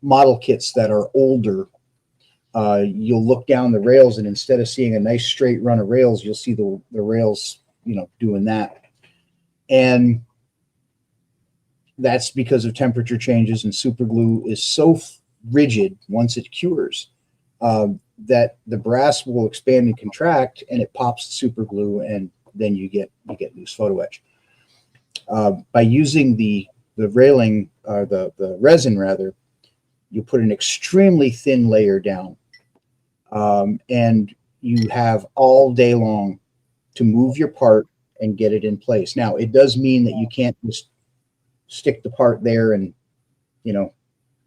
model kits that are older, you'll look down the rails, and instead of seeing a nice straight run of rails, you'll see the rails, doing that. And that's because of temperature changes, and super glue is so rigid once it cures that the brass will expand and contract, and it pops the super glue, and then you get loose photo etch. By using the railing, the resin rather, you put an extremely thin layer down. And you have all day long to move your part and get it in place. Now, it does mean that you can't just stick the part there and,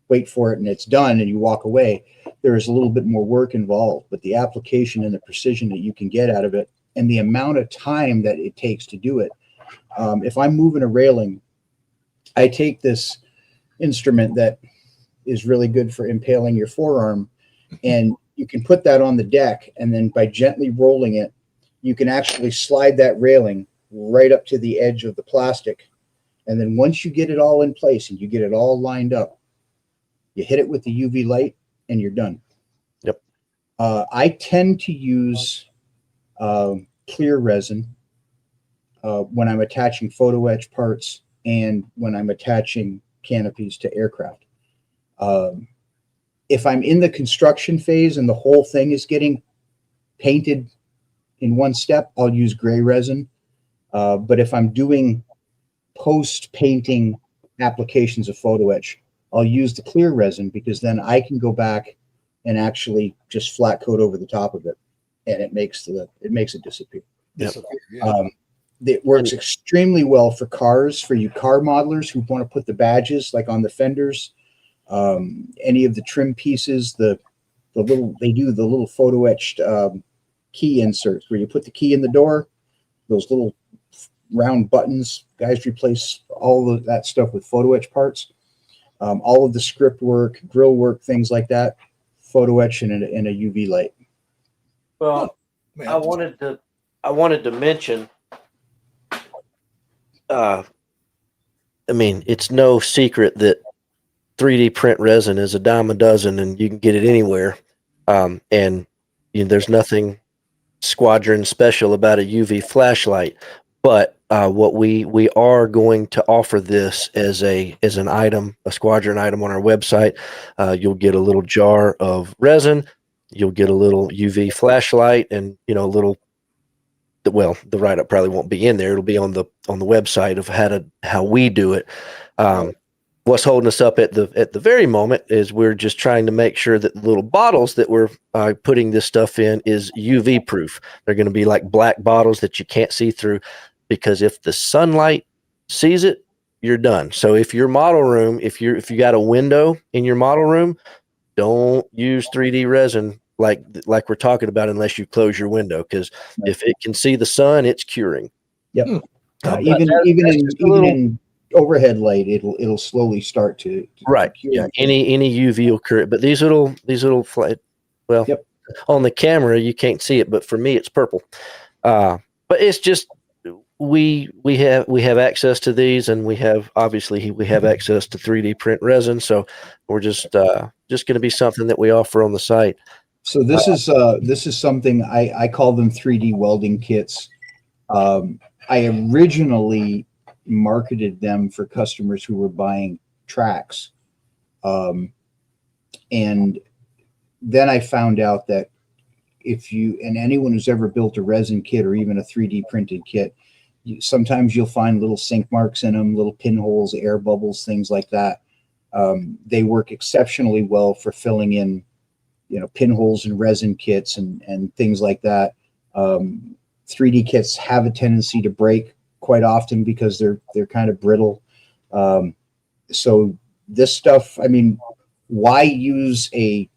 wait for it and it's done and you walk away. There is a little bit more work involved, but the application and the precision that you can get out of it and the amount of time that it takes to do it. If I'm moving a railing, I take this instrument that is really good for impaling your forearm, and you can put that on the deck, and then by gently rolling it, you can actually slide that railing right up to the edge of the plastic. And then once you get it all in place and you get it all lined up, you hit it with the UV light and you're done. Yep. I tend to use clear resin when I'm attaching photo etch parts and when I'm attaching canopies to aircraft. If I'm in the construction phase and the whole thing is getting painted in one step, I'll use gray resin. But if I'm doing post-painting applications of photo etch, I'll use the clear resin, because then I can go back and actually just flat coat over the top of it, and it makes it disappear. Yep. It works extremely well for cars, for you car modelers who want to put the badges like on the fenders, any of the trim pieces, the little photo etched key inserts where you put the key in the door, those little round buttons. Guys replace all of that stuff with photo etch parts. All of the script work, grill work, things like that, photo etch in a UV light. Well, Man. I wanted to mention. I mean, it's no secret that 3D print resin is a dime a dozen, and you can get it anywhere. And there's nothing squadron special about a UV flashlight. But what we are going to offer this as an item, a squadron item on our website. You'll get a little jar of resin, you'll get a little UV flashlight, and a little. Well, the write-up probably won't be in there. It'll be on the website of how we do it. What's holding us up at the very moment is we're just trying to make sure that the little bottles that we're putting this stuff in is UV proof. They're going to be like black bottles that you can't see through, because if the sunlight sees it, you're done. So if your model room, if you got a window in your model room, don't use 3D resin like we're talking about unless you close your window, because if it can see the sun, it's curing. Yep. Even in overhead light, it'll slowly start to right. Yeah. Any UV will cure it, but these little well, yep. On the camera you can't see it, but for me it's purple. But it's just we have access to these, and we have access to 3D print resin, so we're just going to be something that we offer on the site. So this is something I call them 3D welding kits. I originally marketed them for customers who were buying tracks, and then I found out that anyone who's ever built a resin kit or even a 3D printed kit, sometimes you'll find little sink marks in them, little pinholes, air bubbles, things like that. They work exceptionally well for filling in pinholes in resin kits and things like that. 3D kits have a tendency to break quite often because they're kind of brittle. So this stuff, I mean, why use a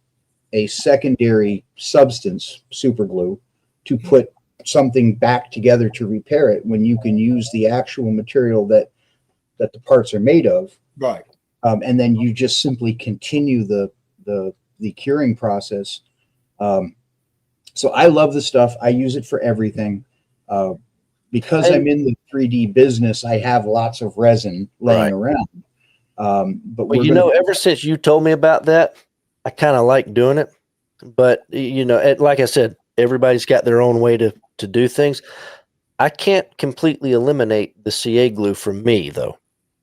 secondary substance, super glue, to put something back together to repair it when you can use the actual material that the parts are made of? Right. And then you just simply continue the curing process. So I love the stuff. I use it for everything. Because I'm in the 3D business, I have lots of resin laying around. But ever since you told me about that, I kind of like doing it. But like I said, everybody's got their own way to do things. I can't completely eliminate the CA glue from me, though.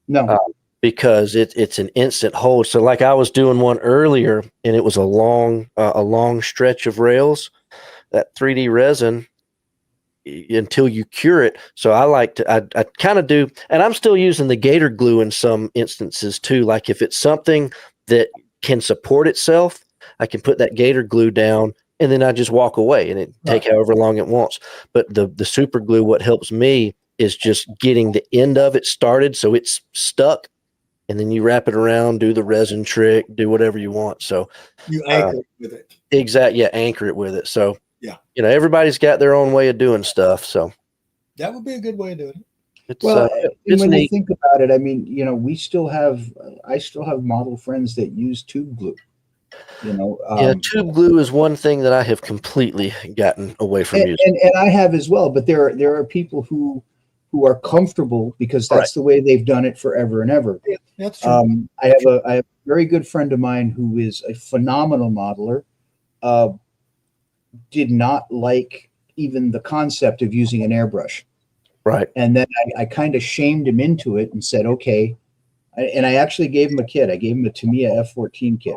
No. Because it's an instant hold. So like I was doing one earlier, and it was a long stretch of rails. That 3D resin, until you cure it. So I kind of do, and I'm still using the gator glue in some instances too. Like if it's something that can support itself, I can put that gator glue down, and then I just walk away, and it take however long it wants. But the super glue, what helps me is just getting the end of it started so it's stuck, and then you wrap it around, do the resin trick, do whatever you want. So you anchor it with it. Exactly. Yeah. Anchor it with it. So Yeah. Everybody's got their own way of doing stuff. So That would be a good way of doing it. it's, Well, and it's when you neat. think about it, I mean, I still have model friends that use tube glue. Yeah, tube glue is one thing that I have completely gotten away from and, using. and I have as well. But there are people who are comfortable because Right. that's the way they've done it forever and ever. Yeah, that's true. I have a very good friend of mine who is a phenomenal modeler. Did not like even the concept of using an airbrush. Right. And then I kind of shamed him into it and said, okay. And I actually gave him a kit. I gave him a Tamiya F14 kit,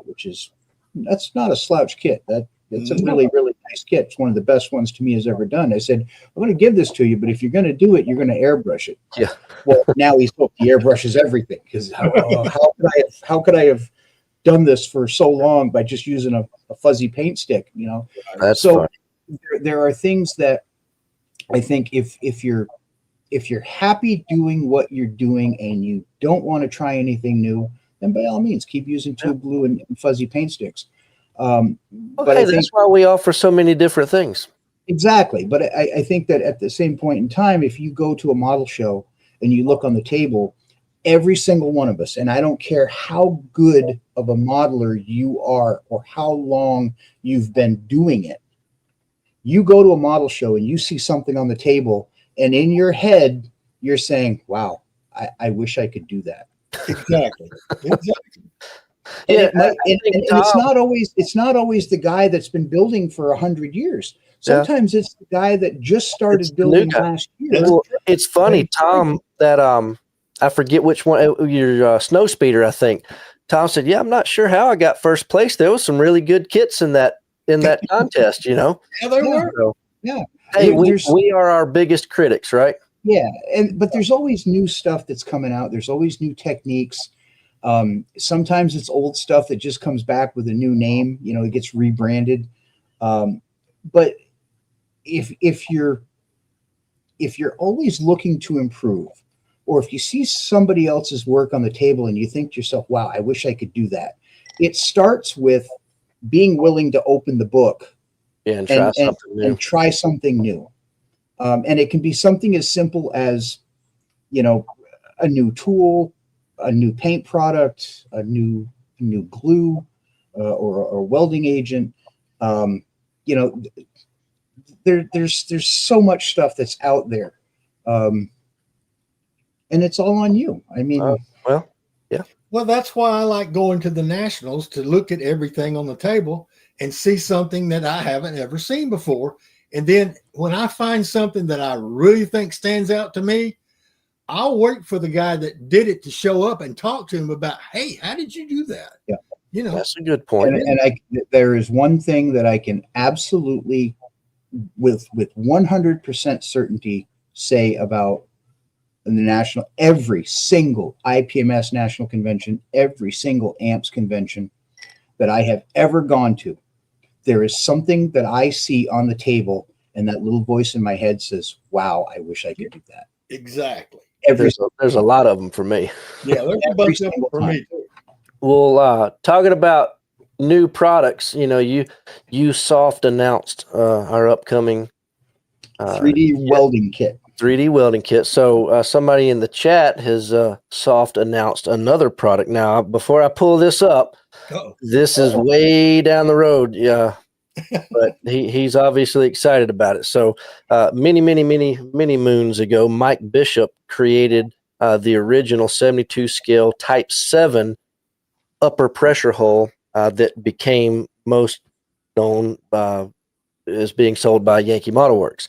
that's not a slouch kit. It's a really, really nice kit. It's one of the best ones Tamiya's ever done. I said, I'm going to give this to you, but if you're going to do it, you're going to airbrush it. Yeah. Well, now he's hooked. He airbrushes everything because how could I have done this for so long by just using a fuzzy paint stick? That's so fun. there are things that I think if you're happy doing what you're doing and you don't want to try anything new, then by all means keep using tube glue and fuzzy paint sticks. But I think that's why we offer so many different things. exactly. But I think that at the same point in time, if you go to a model show and you look on the table, every single one of us, and I don't care how good of a modeler you are or how long you've been doing it, you go to a model show and you see something on the table, and in your head, you're saying, wow, I wish I could do that. Exactly. And it's not always the guy that's been building for 100 years. Sometimes it's the guy that just started building last year. Well, it's funny, Tom, that I forget which one, your snow speeder, I think. Tom said, yeah, I'm not sure how I got first place. There was some really good kits in that contest, Yeah, there were. So, Yeah. hey, we are our biggest critics, right? Yeah. But there's always new stuff that's coming out. There's always new techniques. Sometimes it's old stuff that just comes back with a new name, it gets rebranded. But if you're always looking to improve, or if you see somebody else's work on the table and you think to yourself, wow, I wish I could do that. It starts with being willing to open the book and try something new. And it can be something as simple as, a new tool, a new paint product, a new glue, or welding agent. There's so much stuff that's out there, and it's all on you. I mean, yeah. Well, that's why I like going to the nationals, to look at everything on the table and see something that I haven't ever seen before. And then when I find something that I really think stands out to me, I'll wait for the guy that did it to show up and talk to him about, hey, how did you do that? Yeah. That's a good point. And there is one thing that I can absolutely, with 100% certainty, say about every single IPMS national convention, every single AMPS convention that I have ever gone to. There is something that I see on the table, and that little voice in my head says, wow, I wish I could do that. Exactly. There's a lot of them for me. Yeah, there's a bunch of them for me too. Well, talking about new products, you soft announced our upcoming 3D welding kit. 3D welding kit. So somebody in the chat has soft announced another product. Now, before I pull this up, this is way down the road. Yeah. But he's obviously excited about it. So many moons ago, Mike Bishop created the original 72 scale Type 7 upper pressure hull that became most known as being sold by Yankee Model Works.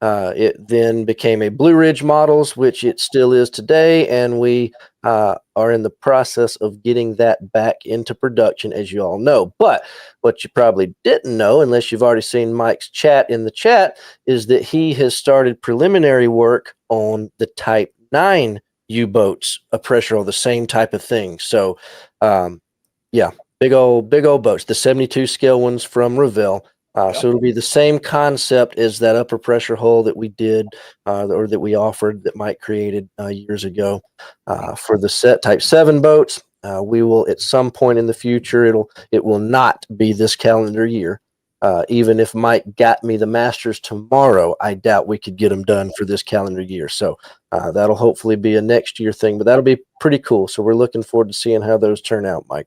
It then became a Blue Ridge Models, which it still is today, and we are in the process of getting that back into production, as you all know. But what you probably didn't know, unless you've already seen Mike's chat in the chat, is that he has started preliminary work on the Type 9 U-boats, a pressure hull, the same type of thing. So, yeah, big old boats, the 72 scale ones from Revell. So it'll be the same concept as that upper pressure hull that we did, or that we offered, that Mike created years ago for the set Type 7 boats. We will, at some point in the future, it will not be this calendar year, even if Mike got me the masters tomorrow, I doubt we could get them done for this calendar year. So that'll hopefully be a next year thing, but that'll be pretty cool. So we're looking forward to seeing how those turn out, Mike.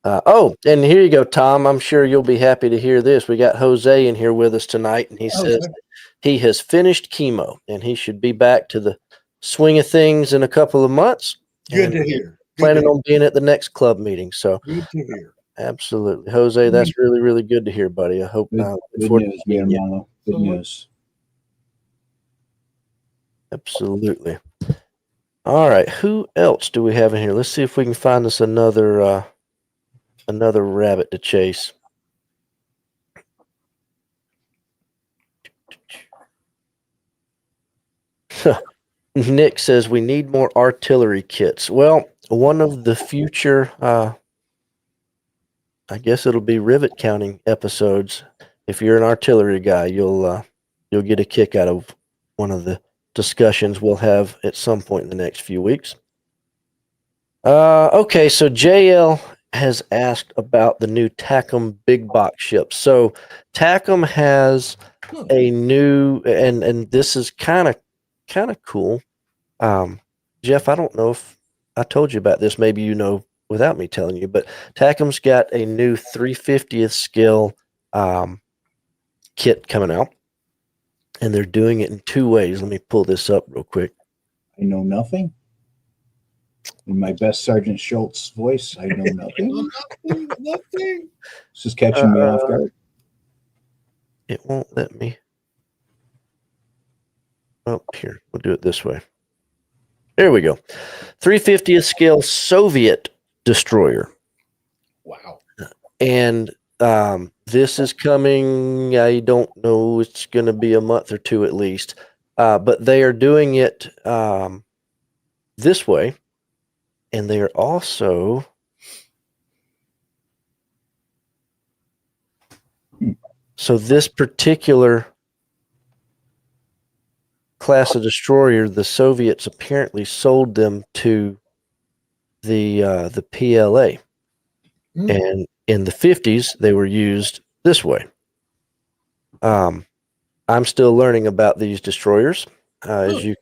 Oh, and here you go, Tom. I'm sure you'll be happy to hear this. We got Jose in here with us tonight, and he says he has finished chemo, and he should be back to the swing of things in a couple of months. Good to hear. Planning on being at the next club meeting. So good to hear. Absolutely, Jose. That's really, really good to hear, buddy. I hope. Good news, mi hermano. Good news. Absolutely. All right. Who else do we have in here? Let's see if we can find us another rabbit to chase. Nick says we need more artillery kits. Well, one of the future, I guess it'll be rivet counting episodes. If you're an artillery guy, you'll get a kick out of one of the discussions we'll have at some point in the next few weeks. Okay, so JL has asked about the new TACM big box ships. So TACM has a new, and this is kind of cool. Jeff, I don't know if I told you about this. Maybe you know without me telling you, but TACM's got a new 350th scale kit coming out, and they're doing it in two ways. Let me pull this up real quick. I know nothing. In my best Sergeant Schultz voice, I know nothing. Nothing. This is catching me off guard. It won't let me. Oh, here. We'll do it this way. There we go. 350th scale Soviet destroyer. Wow. And this is coming, I don't know, it's going to be a month or two at least. But they are doing it this way. And they are also so this particular class of destroyer, the Soviets apparently sold them to the PLA. And in the 50s, they were used this way. I'm still learning about these destroyers, as you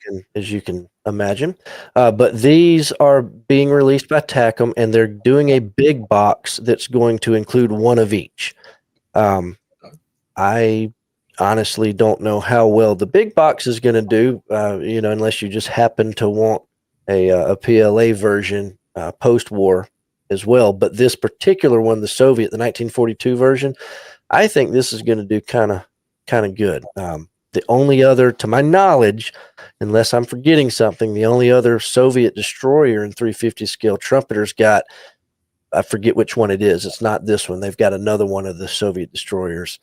can imagine. But these are being released by TACM, and they're doing a big box that's going to include one of each. I honestly don't know how well the big box is going to do, unless you just happen to want a PLA version post-war as well. But this particular one, the Soviet, the 1942 version, I think this is going to do kind of good. The only other, to my knowledge, unless I'm forgetting something, the only other Soviet destroyer in 350 scale Trumpeter's got, I forget which one it is. It's not this one. They've got another one of the Soviet destroyers.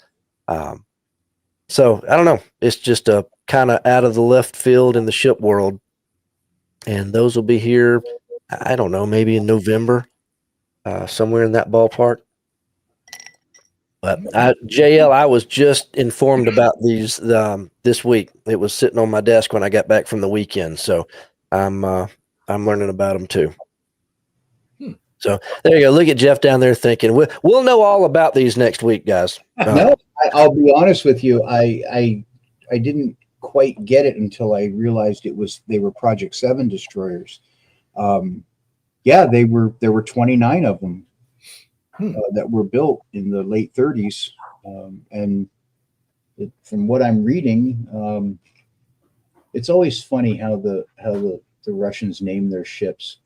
So I don't know. It's just a kind of out of the left field in the ship world. And those will be here, I don't know, maybe in November, somewhere in that ballpark. But JL, I was just informed about these this week. It was sitting on my desk when I got back from the weekend, so I'm learning about them too. So there you go. Look at Jeff down there thinking we'll know all about these next week, guys. No, I'll be honest with you. I didn't quite get it until I realized they were Project 7 destroyers. Yeah, there were 29 of them. That were built in the late 30s, and from what I'm reading, it's always funny how the Russians name their ships.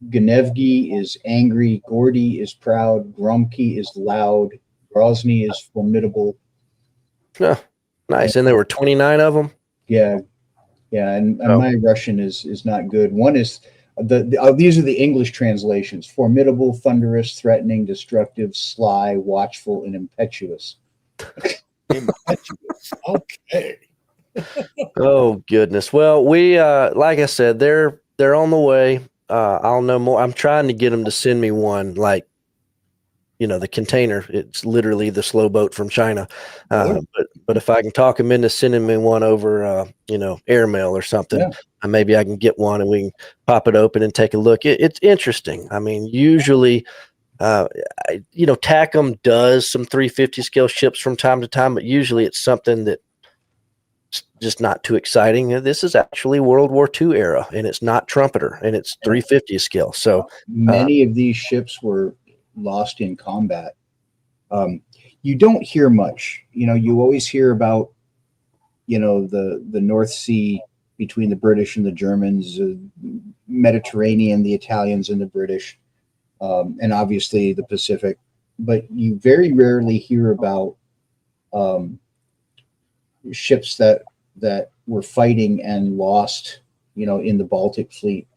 Gnevgi is angry, Gordy is proud, Gromky is loud, Grozny is formidable. Oh, nice, and there were 29 of them. Yeah, and my Russian is not good. One is. These are the English translations: formidable, thunderous, threatening, destructive, sly, watchful, and impetuous. Impetuous. Okay. Oh goodness. Well, we like I said, they're on the way. I'll know more. I'm trying to get them to send me one, like, the container. It's literally the slow boat from China. But if I can talk them into sending me one over, airmail or something, maybe I can get one and we can pop it open and take a look. It's interesting. I mean, usually TACM does some 350 scale ships from time to time, but usually it's something that's just not too exciting. This is actually World War II era, and it's not trumpeter, and it's 350 scale. So many of these ships were lost in combat. You don't hear much. You always hear about, the North Sea between the British and the Germans, Mediterranean, the Italians and the British, and obviously the Pacific. But you very rarely hear about ships that were fighting and lost, in the Baltic Fleet.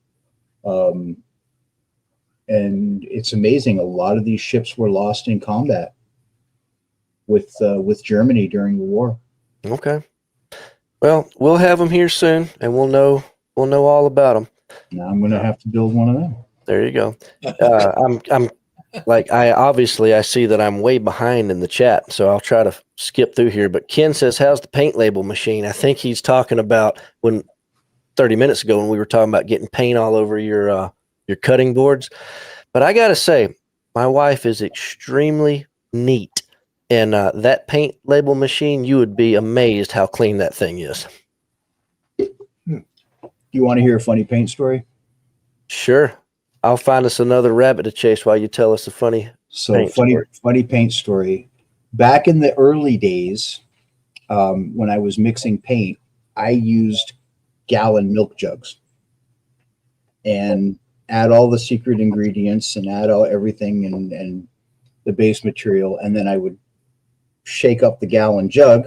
And it's amazing. A lot of these ships were lost in combat with Germany during the war. Okay. Well, we'll have them here soon, and we'll know all about them. Now I'm going to have to build one of them. There you go. I'm like, I see that I'm way behind in the chat, so I'll try to skip through here. But Ken says, how's the paint label machine? I think he's talking about 30 minutes ago when we were talking about getting paint all over your cutting boards. But I got to say, my wife is extremely neat. And that paint label machine, you would be amazed how clean that thing is. You want to hear a funny paint story? Sure. I'll find us another rabbit to chase while you tell us a funny funny paint story. Back in the early days, when I was mixing paint, I used gallon milk jugs and add all the secret ingredients and add everything and the base material, and then I would shake up the gallon jug,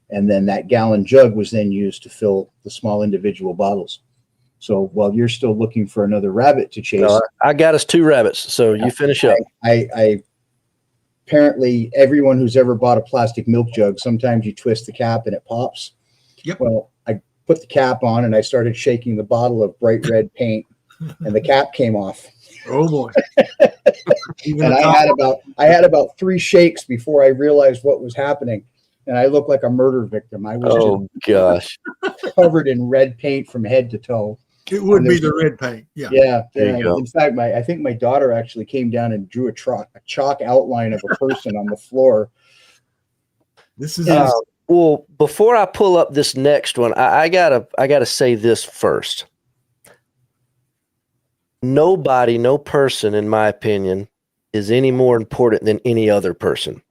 and then that gallon jug was then used to fill the small individual bottles. So while you're still looking for another rabbit to chase, I got us 2 rabbits. So you finish up. I apparently everyone who's ever bought a plastic milk jug, sometimes you twist the cap and it pops. Yep. Well, I put the cap on and I started shaking the bottle of bright red paint, and the cap came off. Oh boy! And I had about 3 shakes before I realized what was happening, and I looked like a murder victim. I was gosh, covered in red paint from head to toe. It would be the red paint. Yeah. Yeah. There you go. In fact, I think my daughter actually came down and drew a chalk outline of a person on the floor. This is well. Before I pull up this next one, I gotta say this first. Nobody, no person, in my opinion, is any more important than any other person.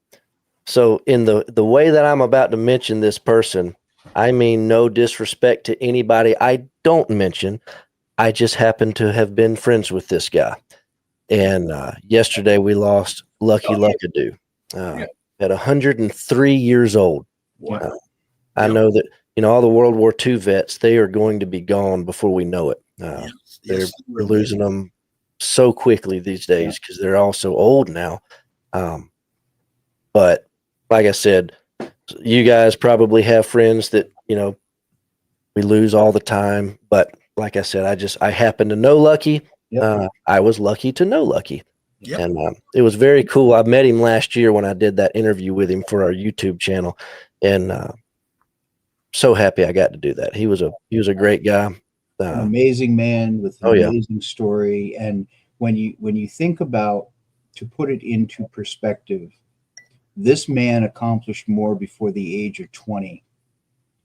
So in the way that I'm about to mention this person, I mean no disrespect to anybody I don't mention. I just happen to have been friends with this guy. And yesterday we lost Lucky Luckadoo at 103 years old. wow. I know that, all the World War II vets, they are going to be gone before we know it. We're losing them so quickly these days because they're all so old now. But like I said, you guys probably have friends that, we lose all the time. But like I said, I happen to know Lucky. Yep. I was lucky to know Lucky. Yep. And it was very cool. I met him last year when I did that interview with him for our YouTube channel. And so happy I got to do that. He was a great guy. An amazing man with an amazing story. And when you think about, to put it into perspective, this man accomplished more before the age of 20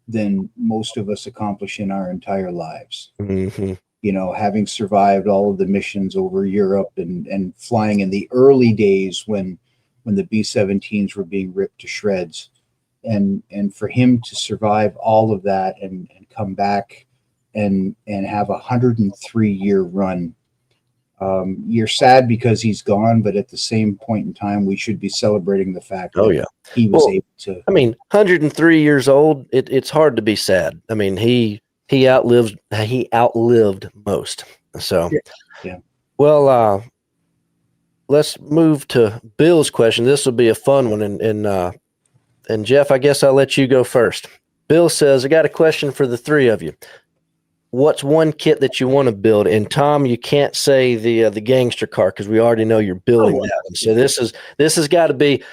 than most of us accomplish in our entire lives. Mm-hmm. Having survived all of the missions over Europe and flying in the early days when the B-17s were being ripped to shreds, and for him to survive all of that and come back and have a 103-year run. You're sad because he's gone, but at the same point in time, we should be celebrating the fact that he was able to. I mean, 103 years old, it's hard to be sad. I mean, he outlived most. So, yeah. Well, let's move to Bill's question. This will be a fun one, and Jeff, I guess I'll let you go first. Bill says, I got a question for the 3 of you. What's one kit that you want to build? And Tom, you can't say the gangster car because we already know you're building that one. So this has got to be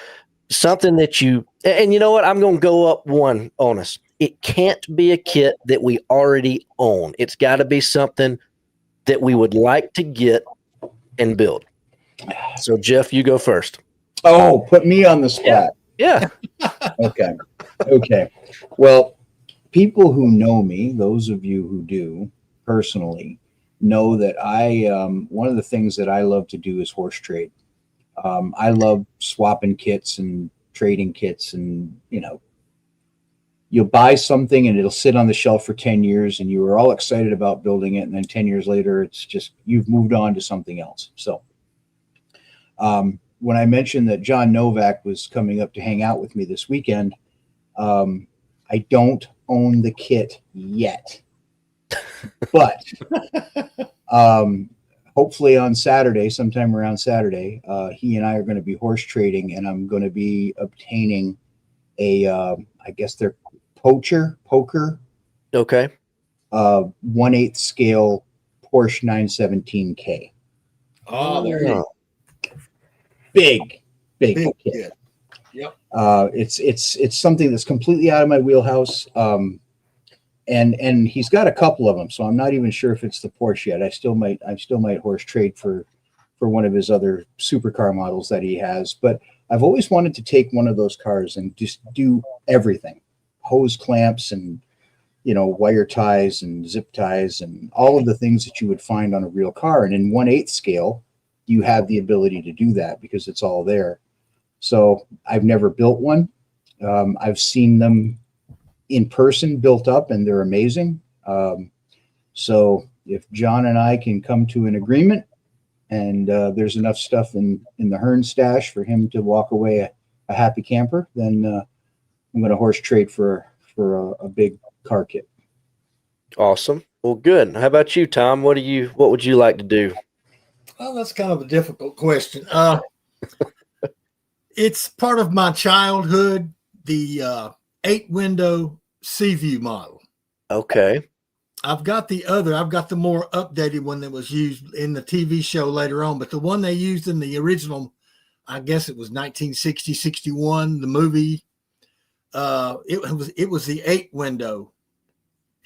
something that you. And you know what? I'm going to go up one on us. It can't be a kit that we already own. It's got to be something that we would like to get and build. So Jeff, you go first. Oh, put me on the spot. Yeah. Okay. Okay. Well, people who know me, those of you who do personally, know that one of the things that I love to do is horse trade. I love swapping kits and trading kits, and you'll buy something and it'll sit on the shelf for 10 years and you were all excited about building it, and then 10 years later it's just you've moved on to something else. So when I mentioned that John Novak was coming up to hang out with me this weekend, I don't own the kit yet, but hopefully on Saturday, sometime around Saturday, he and I are going to be horse trading, and I'm going to be obtaining I guess they're poker, Okay. 1/8 scale Porsche 917K. Oh, there you go. Big Big kit. kid. Yep. It's something that's completely out of my wheelhouse. And he's got a couple of them, so I'm not even sure if it's the Porsche yet. I still might horse trade for one of his other supercar models that he has. But I've always wanted to take one of those cars and just do everything: hose clamps and wire ties and zip ties and all of the things that you would find on a real car. And in 1/8 scale, you have the ability to do that because it's all there. So I've never built one. I've seen them in person built up, and they're amazing. So if John and I can come to an agreement, and there's enough stuff in the Hearn stash for him to walk away a happy camper, then I'm going to horse trade for a big car kit. Awesome. Well, good. How about you, Tom? What would you like to do? Well, that's kind of a difficult question. It's part of my childhood, the 8-window Seaview model. Okay. I've got the more updated one that was used in the TV show later on, but the one they used in the original, I guess it was 1960, 61, the movie, it was the 8-window.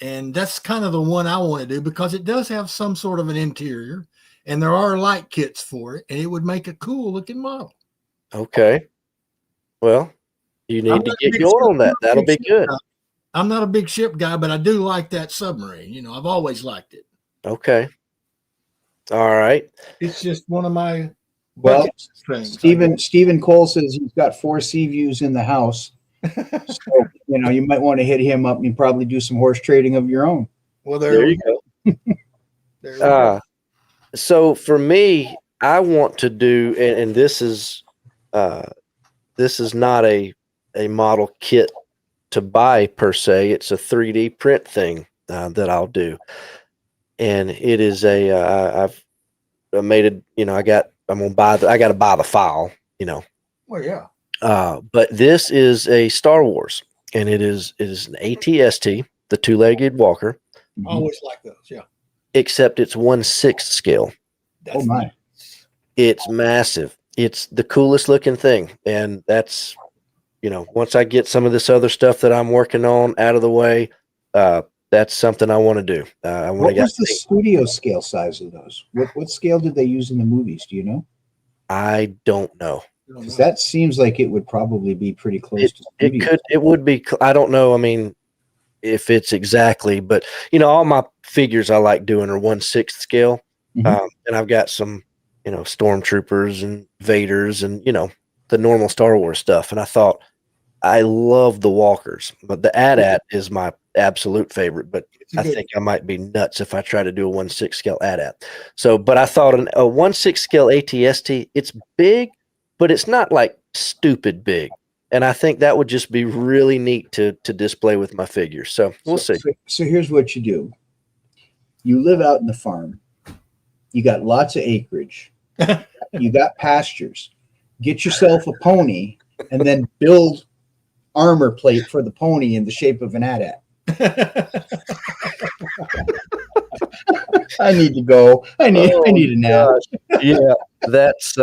And that's kind of the one I want to do because it does have some sort of an interior, and there are light kits for it, and it would make a cool looking model. Okay. Well, you need to get going on that. That'll be good. I'm not a big ship guy, but I do like that submarine. I've always liked it. Okay. All right. It's just one of my things. Stephen Cole says he's got 4 Seaviews in the house. So, you might want to hit him up and probably do some horse trading of your own. Well, there you go. There you go. So for me, I want to do, and this is not a model kit to buy per se. It's a 3D print thing that I'll do, and it is I've made it. I got to buy the file. Well, yeah. But this is a Star Wars, and it is an ATST, the 2-legged walker. Always like those, yeah. Except it's 1/6 scale. Oh my! It's massive. It's the coolest looking thing, and that's once I get some of this other stuff that I'm working on out of the way, that's something I want to do. What was the studio scale size of those? What scale did they use in the movies? Do you know? I don't know. Because that seems like it would probably be pretty close to studio. It would be. I don't know. I mean, if it's exactly, but all my figures I like doing are 1/6 scale, and I've got some stormtroopers and Vaders and the normal Star Wars stuff. And I thought I love the walkers, but the AT-AT is my absolute favorite. But I think I might be nuts if I try to do a 1/6 scale AT-AT. So, but I thought a 1/6 scale ATST, it's big, but it's not like stupid big. And I think that would just be really neat to display with my figures. So we'll see. So here's what you do. You live out in the farm. You got lots of acreage. You got pastures. Get yourself a pony and then build armor plate for the pony in the shape of an AT-AT. I need to go. I need a nap. Yeah, that's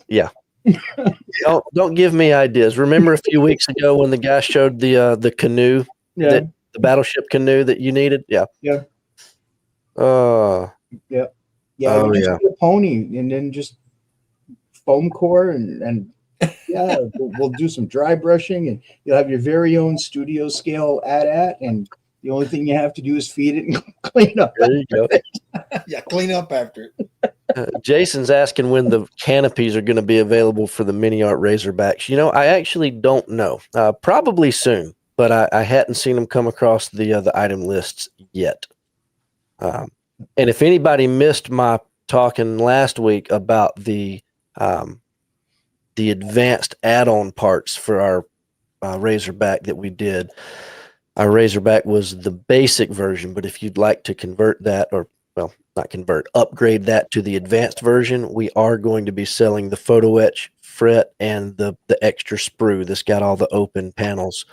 yeah. Don't give me ideas. Remember a few weeks ago when the guy showed the canoe, the battleship canoe that you needed? Yeah. Yeah. Yeah. Yeah. Just get a pony and then just foam core and yeah, we'll do some dry brushing, and you'll have your very own studio scale AT-AT, and the only thing you have to do is feed it and clean up. There you go. Yeah, clean up after it. Jason's asking when the canopies are going to be available for the Mini Art Razorbacks. I actually don't know. Probably soon, but I hadn't seen them come across the item lists yet. And if anybody missed my talking last week about the advanced add-on parts for our Razorback that we did, our Razorback was the basic version, but if you'd like to convert that, or well, not convert, upgrade that to the advanced version, we are going to be selling the photo etch fret and the extra sprue that's got all the open panels.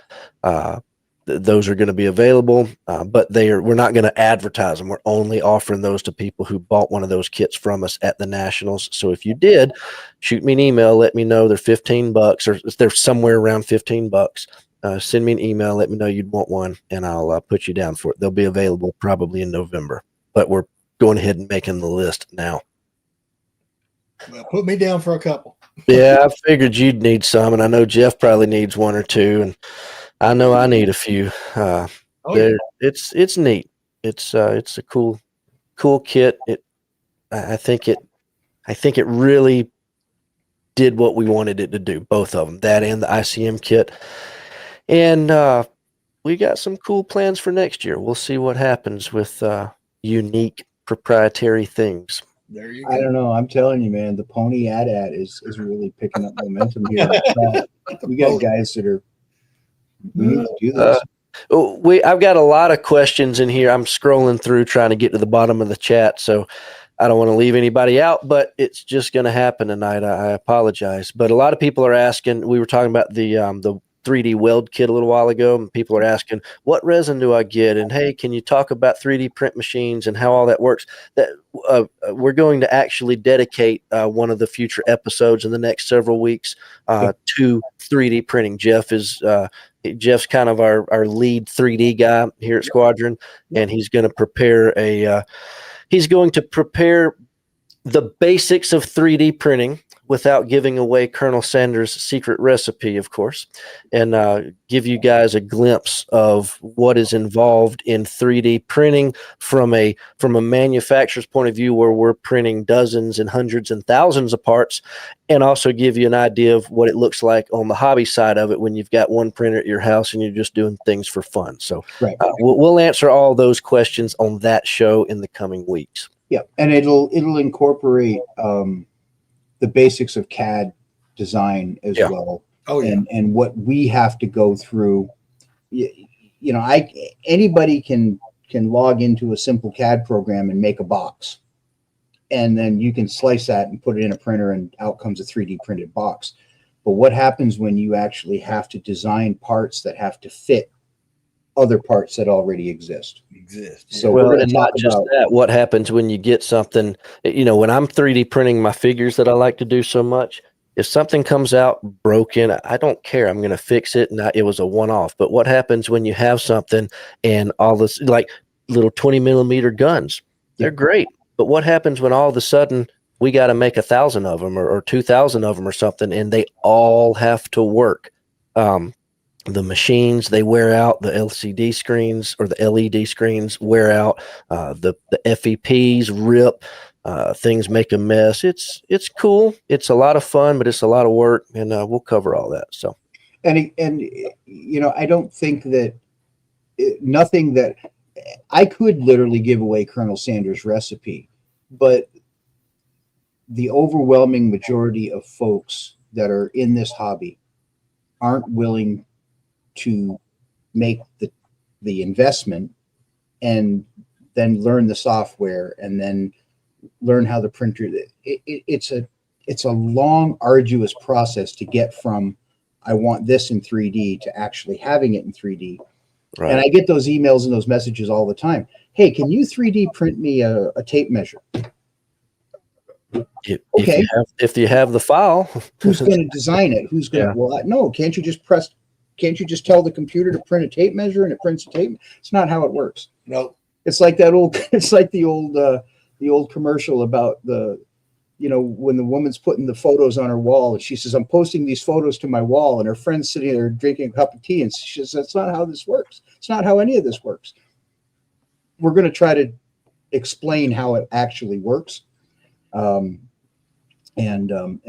Those are going to be available, but we're not going to advertise them. We're only offering those to people who bought one of those kits from us at the Nationals. So if you did, shoot me an email, let me know. They're $15, or they're somewhere around $15. Send me an email, let me know you'd want one, and I'll put you down for it. They'll be available probably in November, but we're going ahead and making the list now. Well, put me down for a couple. Yeah, I figured you'd need some, and I know Jeff probably needs one or two, and I know I need a few. It's neat. It's a cool kit. I think it really did what we wanted it to do. Both of them, that and the ICM kit, and we got some cool plans for next year. We'll see what happens with unique proprietary things. There you go. I don't know. I'm telling you, man, the pony AT-AT is really picking up momentum here. We got guys that are. We need to do this. I've got a lot of questions in here. I'm scrolling through trying to get to the bottom of the chat, so I don't want to leave anybody out, but it's just going to happen tonight. I apologize, but a lot of people are asking. We were talking about the 3D weld kit a little while ago, and people are asking, what resin do I get? And hey, can you talk about 3D print machines and how all that works? That we're going to actually dedicate one of the future episodes in the next several weeks to 3D printing. Jeff's kind of our lead 3D guy here at Squadron, and he's going to prepare the basics of 3D printing without giving away Colonel Sanders' secret recipe, of course, and give you guys a glimpse of what is involved in 3D printing from a manufacturer's point of view, where we're printing dozens and hundreds and thousands of parts, and also give you an idea of what it looks like on the hobby side of it when you've got one printer at your house and you're just doing things for fun. So we'll answer all those questions on that show in the coming weeks. Yeah, and it'll incorporate the basics of CAD design as well. Oh yeah, and what we have to go through. Anybody can log into a simple CAD program and make a box, and then you can slice that and put it in a printer, and out comes a 3D printed box. But what happens when you actually have to design parts that have to fit other parts that already exist? So and not just that, what happens when you get something, when I'm 3D printing my figures that I like to do so much, if something comes out broken, I don't care. I'm going to fix it. And it was a one-off. But what happens when you have something and all this, like little 20 millimeter guns, they're great. But what happens when all of a sudden we got to make 1,000 of them or 2,000 of them or something, and they all have to work? The machines, they wear out. The LCD screens or the LED screens wear out. The FEPs rip. Things make a mess. It's cool. It's a lot of fun, but it's a lot of work, and we'll cover all that. So, and I don't think that nothing that I could literally give away Colonel Sanders' recipe, but the overwhelming majority of folks that are in this hobby aren't willing to make the investment and then learn the software and then learn how the printer. It's a long, arduous process to get from I want this in 3D to actually having it in 3D. Right. And I get those emails and those messages all the time. Hey, can you 3D print me a tape measure? Okay. If you have the file, who's going to design it? Who's going to? Well, no. Can't you just tell the computer to print a tape measure and it prints a tape? It's not how it works. No. It's like that old. It's like the old commercial about the when the woman's putting the photos on her wall, and she says, I'm posting these photos to my wall, and her friend's sitting there drinking a cup of tea, and she says, that's not how this works. It's not how any of this works. We're going to try to explain how it actually works. And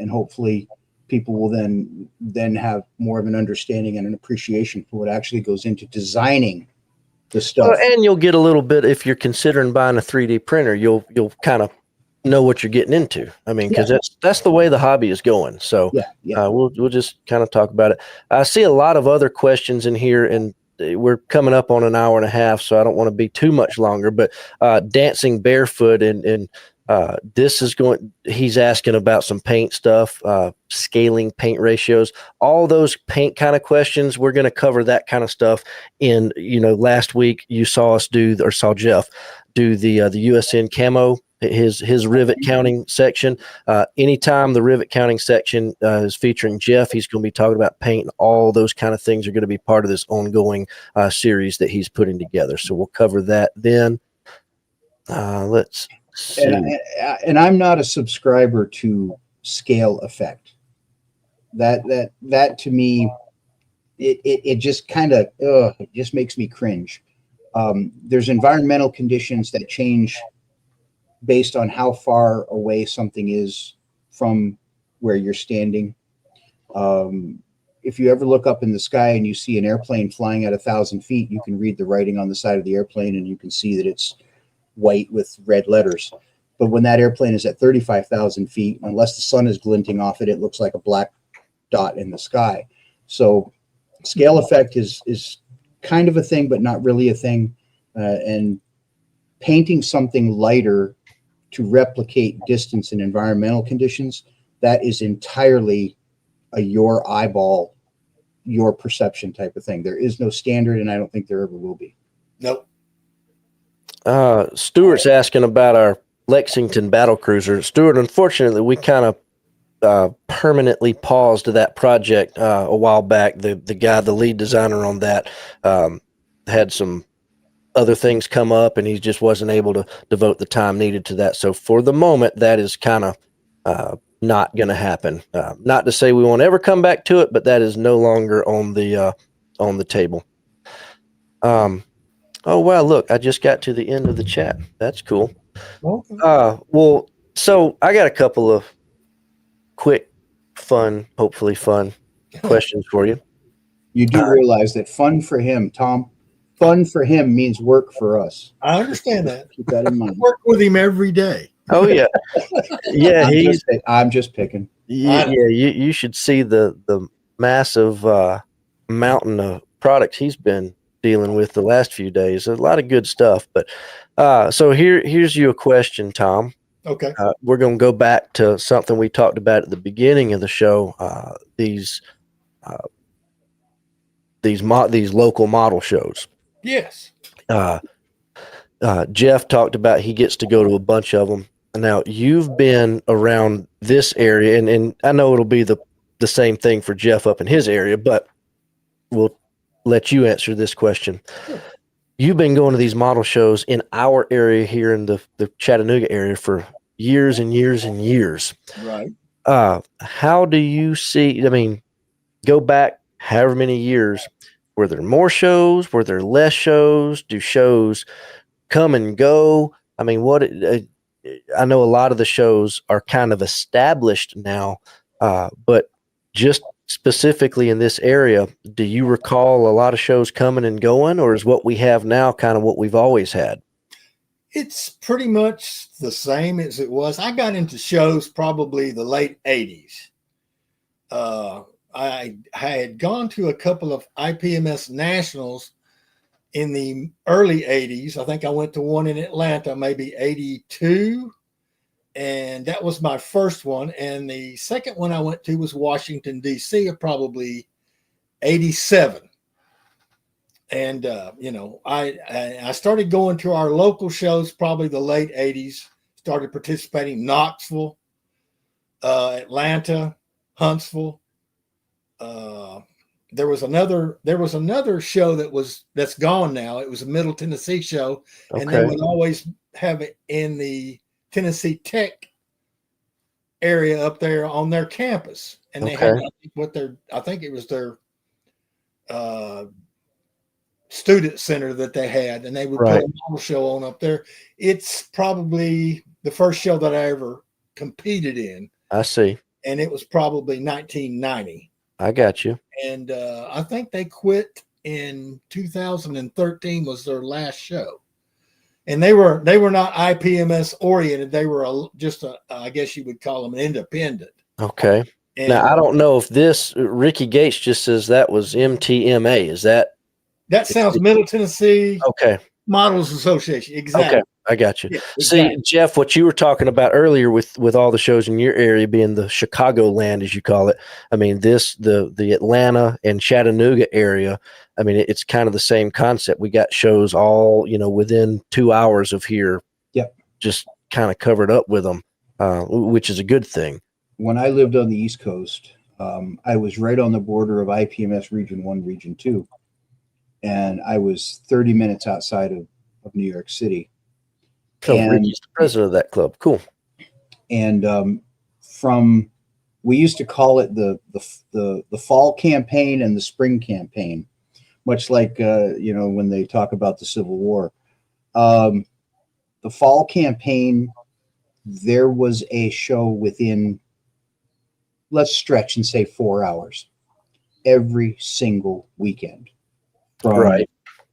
hopefully people will then have more of an understanding and an appreciation for what actually goes into designing the stuff. Well, and you'll get a little bit, if you're considering buying a 3D printer, you'll kind of know what you're getting into. I mean, because that's the way the hobby is going. So we'll just kind of talk about it. I see a lot of other questions in here, and we're coming up on an hour and a half, so I don't want to be too much longer. But dancing barefoot and this is he's asking about some paint stuff, scaling paint ratios, all those paint kind of questions. We're going to cover that kind of stuff in, last week you saw Jeff do the USN camo, his rivet counting section. Anytime the rivet counting section is featuring Jeff, he's going to be talking about paint, and all those kind of things are going to be part of this ongoing series that he's putting together. So we'll cover that then. Let's see. And I'm not a subscriber to scale effect. That to me, it just kind of it just makes me cringe. There's environmental conditions that change based on how far away something is from where you're standing. If you ever look up in the sky and you see an airplane flying at 1,000 feet, you can read the writing on the side of the airplane, and you can see that it's white with red letters. But when that airplane is at 35,000 feet, unless the sun is glinting off it, it looks like a black dot in the sky. So scale effect is kind of a thing, but not really a thing. And painting something lighter to replicate distance and environmental conditions, that is entirely your eyeball, your perception type of thing. There is no standard, and I don't think there ever will be. Nope. Stuart's asking about our Lexington battle cruiser. Stuart, unfortunately, we kind of permanently paused that project a while back. The lead designer on that, had some other things come up, and he just wasn't able to devote the time needed to that. So for the moment, that is kind of not going to happen. Not to say we won't ever come back to it, but that is no longer on the table. Oh, wow, look, I just got to the end of the chat. That's cool. Okay. Well, so I got a couple of quick, hopefully fun questions for you. You do realize that fun for him, Tom, fun for him means work for us. I understand that. Keep that in mind. I work with him every day. Oh, yeah. Yeah, I'm just picking. Yeah, you should see the massive mountain of products he's been dealing with the last few days. A lot of good stuff. But so here's you a question, Tom. Okay. We're going to go back to something we talked about at the beginning of the show. These local model shows. Yes. Jeff talked about he gets to go to a bunch of them. Now you've been around this area, and I know it'll be the same thing for Jeff up in his area, but we'll let you answer this question. Sure. You've been going to these model shows in our area here in the Chattanooga area for years and years and years. Right. How do you see, go back however many years, were there more shows? Were there less shows? Do shows come and go? I know a lot of the shows are kind of established now, but just specifically in this area, do you recall a lot of shows coming and going, or is what we have now kind of what we've always had? It's pretty much the same as it was. I got into shows probably the late 80s. I had gone to a couple of IPMS nationals in the early 80s. I think I went to one in Atlanta, maybe 82. And that was my first one. And the second one I went to was Washington, D.C., probably 87. And, I started going to our local shows probably the late 80s, started participating in Knoxville, Atlanta, Huntsville. There was another show that's gone now. It was a Middle Tennessee show. Okay. And they would always have it in the Tennessee Tech area up there on their campus, and they had I think it was their student center that they had, and they would put a model show on up there. It's probably the first show that I ever competed in. I see. And it was probably 1990. I got you. And I think they quit in 2013 was their last show. And they were not IPMS oriented. They were just I guess you would call them an independent. Okay. And now I don't know if this Ricky Gates just says that was MTMA. Is that? That sounds Middle Tennessee Models Association. Exactly. Okay, I got you. Yeah, exactly. See, Jeff, what you were talking about earlier with all the shows in your area being the Chicagoland, as you call it. I mean, the Atlanta and Chattanooga area. I mean, it's kind of the same concept. We got shows all within 2 hours of here. Yep. Just kind of covered up with them, which is a good thing. When I lived on the East Coast, I was right on the border of IPMS Region 1, Region 2. And I was 30 minutes outside of New York City. So Ricky's the president of that club. Cool. And we used to call it the fall campaign and the spring campaign, much like when they talk about the Civil War. The fall campaign, there was a show within, let's stretch and say 4 hours, every single weekend.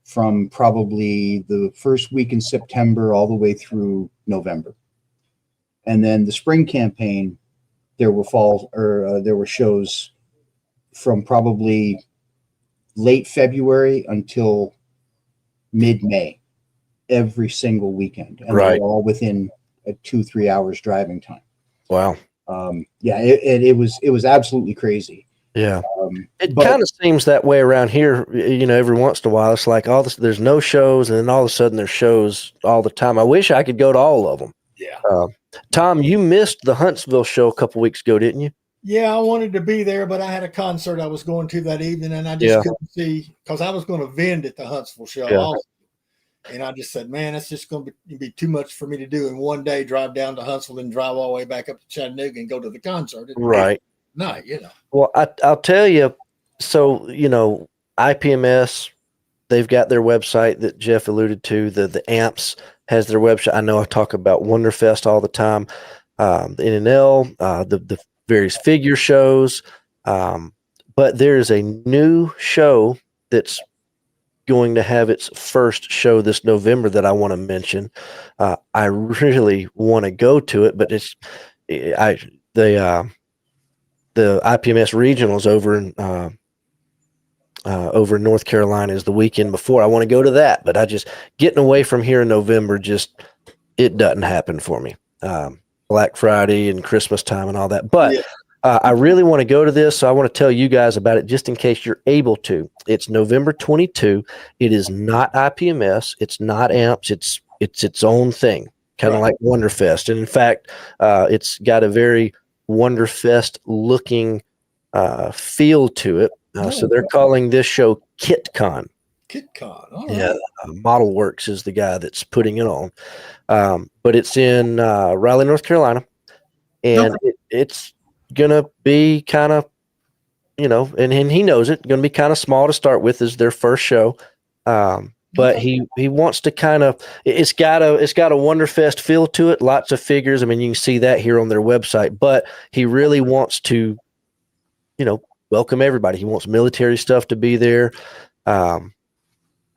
From probably the first week in September all the way through November. And then the spring campaign, there were shows from probably late February until mid-May, every single weekend. And they were all within a 2-3 hours driving time. Wow. It was absolutely crazy. Yeah. It kind of seems that way around here, every once in a while. It's like there's no shows, and then all of a sudden there's shows all the time. I wish I could go to all of them. Yeah. Tom, you missed the Huntsville show a couple weeks ago, didn't you? Yeah, I wanted to be there, but I had a concert I was going to that evening, and I just couldn't see, because I was going to vend at the Huntsville show also. And I just said, man, it's just going to be too much for me to do in one day, drive down to Huntsville and drive all the way back up to Chattanooga and go to the concert. Right. No, Well, I'll tell you, so, IPMS, they've got their website that Jeff alluded to. The AMPS has their website. I know I talk about Wonderfest all the time. The NNL, the various figure shows. But there's a new show that's going to have its first show this November that I want to mention. I really want to go to it, but the IPMS regionals over in North Carolina is the weekend before. I want to go to that, but getting away from here in November, it doesn't happen for me. Black Friday and Christmas time and all that. But I really want to go to this, so I want to tell you guys about it just in case you're able to. It's November 22. It is not IPMS. It's not AMPS. It's its own thing, kind of like Wonderfest. And in fact, it's got a very Wonderfest looking feel to it. So they're calling this show KitCon. KitCon. All right. Yeah. Model Works is the guy that's putting it on. But it's in Raleigh, North Carolina. And it's going to be kind of, and he knows it, going to be kind of small to start with, is their first show. But he wants to kind of, it's got a Wonderfest feel to it, lots of figures. I mean, you can see that here on their website, but he really wants to, welcome everybody. He wants military stuff to be there. So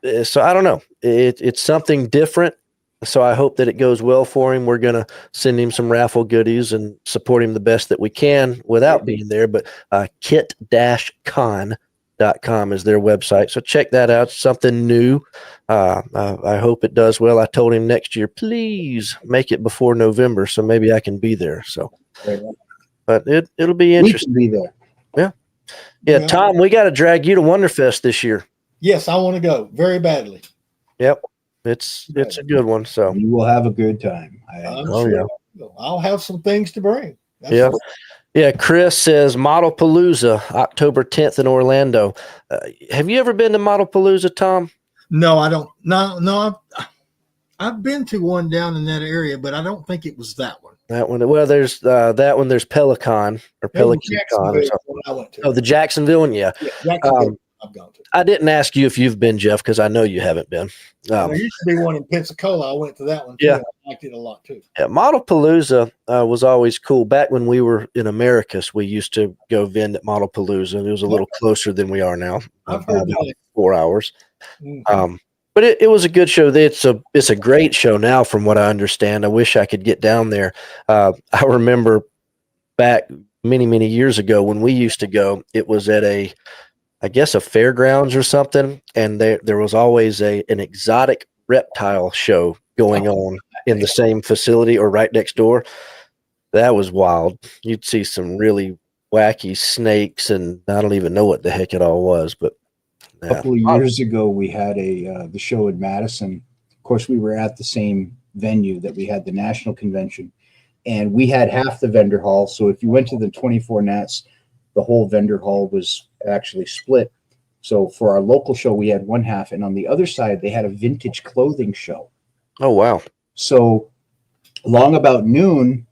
I don't know. It's something different. So I hope that it goes well for him. We're going to send him some raffle goodies and support him the best that we can without being there. But kit-con.com is their website. So check that out. It's something new. I hope it does well. I told him next year, please make it before November so maybe I can be there. So, but it'll be interesting. We can be there. Yeah. Tom, we got to drag you to Wonderfest this year. Yes, I want to go very badly. Yep. It's a good one. So you will have a good time. I'll have some things to bring. Yeah. Chris says Modelpalooza, October 10th in Orlando. Have you ever been to Modelpalooza, Tom? No, I don't. No. I've been to one down in that area, but I don't think it was that one. That one. Well, there's that one. There's Pelican or That was Pelican Con or Jacksonville something. one I went to. Oh, the Jacksonville one. Yeah. Yeah, Jacksonville I've gone to. I didn't ask you if you've been, Jeff, because I know you haven't been. There used to be one in Pensacola. I went to that one too. Yeah. I liked it a lot too. Yeah, Model Palooza was always cool. Back when we were in Americus, we used to go vend at Model Palooza. It was a little closer than we are now. I've heard about that. 4 hours. Mhm. But it was a good show. It's a great show now, from what I understand. I wish I could get down there. I remember back many years ago when we used to go. It was at I guess a fairgrounds or something, and there was always an exotic reptile show going on in the same facility or right next door. That was wild. You'd see some really wacky snakes, and I don't even know what the heck it all was, but A couple of years ago, we had the show in Madison. Of course, we were at the same venue that we had the national convention, and we had half the vendor hall. So if you went to the 24 Nats, the whole vendor hall was actually split. So for our local show, we had one half, and on the other side, they had a vintage clothing show. Oh, wow. So along about noon,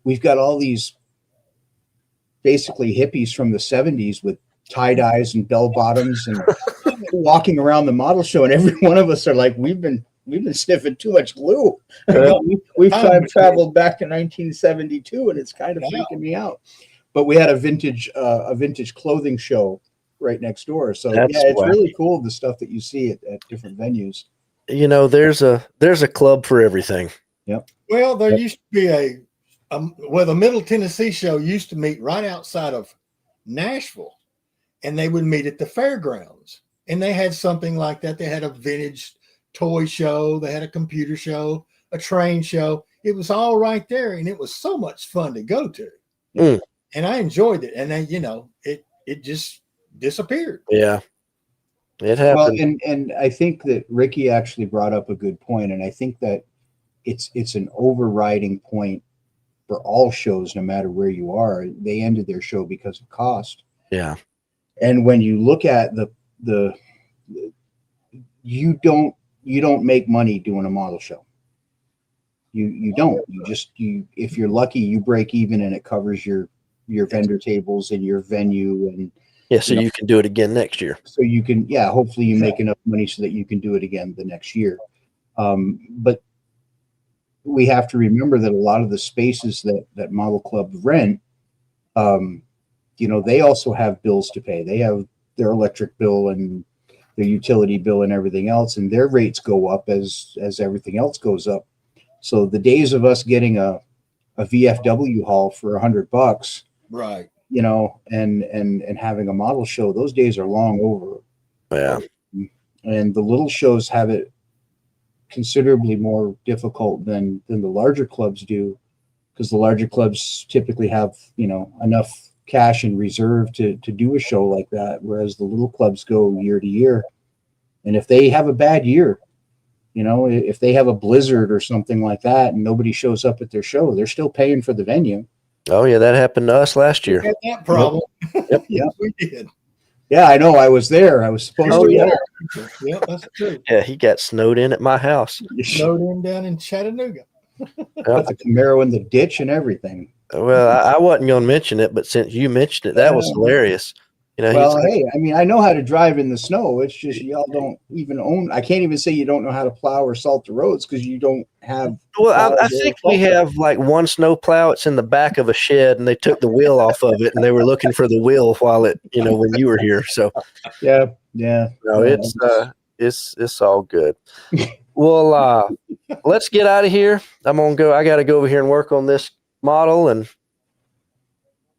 we've got all these basically hippies from the 70s with tie-dyes and bell bottoms and walking around the model show, and every one of us are like, we've been sniffing too much glue. We've time traveled back to 1972, and it's kind of freaking me out. But we had a vintage clothing show right next door. So it's really cool, the stuff that you see at different venues. You know, there's a club for everything. Yep. Well, there used to be the Middle Tennessee show used to meet right outside of Nashville, and they would meet at the fairgrounds, and they had something like that. They had a vintage toy show, they had a computer show, a train show. It was all right there, and it was so much fun to go to. And I enjoyed it. And then, it just disappeared. Yeah, it happened. Well, and I think that Ricky actually brought up a good point, and I think that it's an overriding point for all shows, no matter where you are. They ended their show because of cost. Yeah. And when you look at you don't make money doing a model show. You don't. If you're lucky, you break even, and it covers your vendor tables and your venue, and so you can do it again next year. So you can, hopefully you make enough money so that you can do it again the next year. But we have to remember that a lot of the spaces that model clubs rent, they also have bills to pay. They have their electric bill and their utility bill and everything else, and their rates go up as everything else goes up. So the days of us getting a VFW hall for $100, right? And having a model show, those days are long over. Yeah. And the little shows have it considerably more difficult than the larger clubs do, because the larger clubs typically have enough cash in reserve to do a show like that, whereas the little clubs go year to year. And if they have a bad year, if they have a blizzard or something like that and nobody shows up at their show, they're still paying for the venue. Oh yeah, that happened to us last year. We had that problem. Yep. Yes, we did. Yeah, I know. I was there. I was supposed to be there. Yeah, that's true. Yeah, he got snowed in at my house. Snowed in down in Chattanooga. Got the Camaro in the ditch and everything. Well, I wasn't going to mention it, but since you mentioned it, that was hilarious. Well, hey, I mean, I know how to drive in the snow. It's just y'all don't even own. I can't even say you don't know how to plow or salt the roads because you don't have. Well, I think we have like one snow plow. It's in the back of a shed, and they took the wheel off of it, and they were looking for the wheel while it, when you were here. So, yeah. No, it's all good. Well, let's get out of here. I'm gonna go. I got to go over here and work on this model and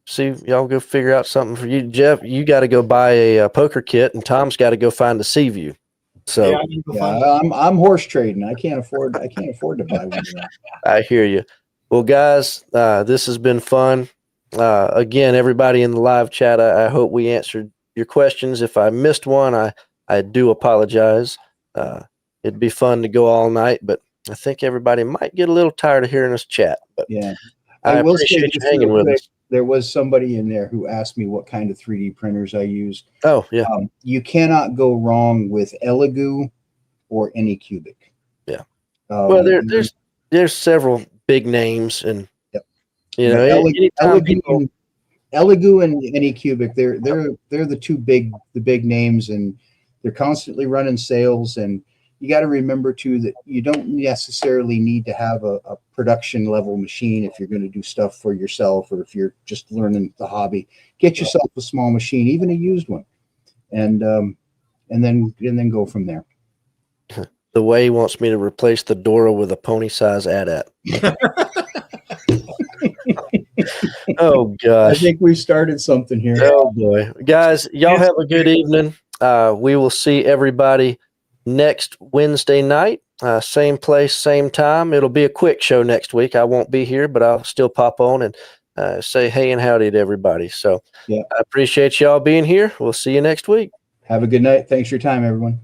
see, y'all go figure out something for you. Jeff, you got to go buy a poker kit, and Tom's got to go find the sea view. So I'm horse trading. I can't afford to buy one. I hear you. Well, guys, this has been fun. Again, everybody in the live chat, I hope we answered your questions. If I missed one, I do apologize. It'd be fun to go all night, but I think everybody might get a little tired of hearing us chat. But yeah, I will appreciate you hanging with us. There was somebody in there who asked me what kind of 3D printers I use. Oh, yeah. You cannot go wrong with Elegoo or Anycubic. Yeah. Well, there's several big names, and Yep. you know, anytime people. Elegoo and Anycubic, they're the big names, and they're constantly running sales. And you got to remember too that you don't necessarily need to have a production level machine if you're going to do stuff for yourself, or if you're just learning the hobby. Get yourself a small machine, even a used one, and then go from there. The way he wants me to replace the Dora with a pony size AT-AT. Oh gosh. I think we started something here. Oh boy. Guys, y'all have a good evening. We will see everybody next Wednesday night. Same place, same time. It'll be a quick show next week. I won't be here, but I'll still pop on and say hey and howdy to everybody. So yeah. I appreciate y'all being here. We'll see you next week. Have a good night. Thanks for your time, everyone.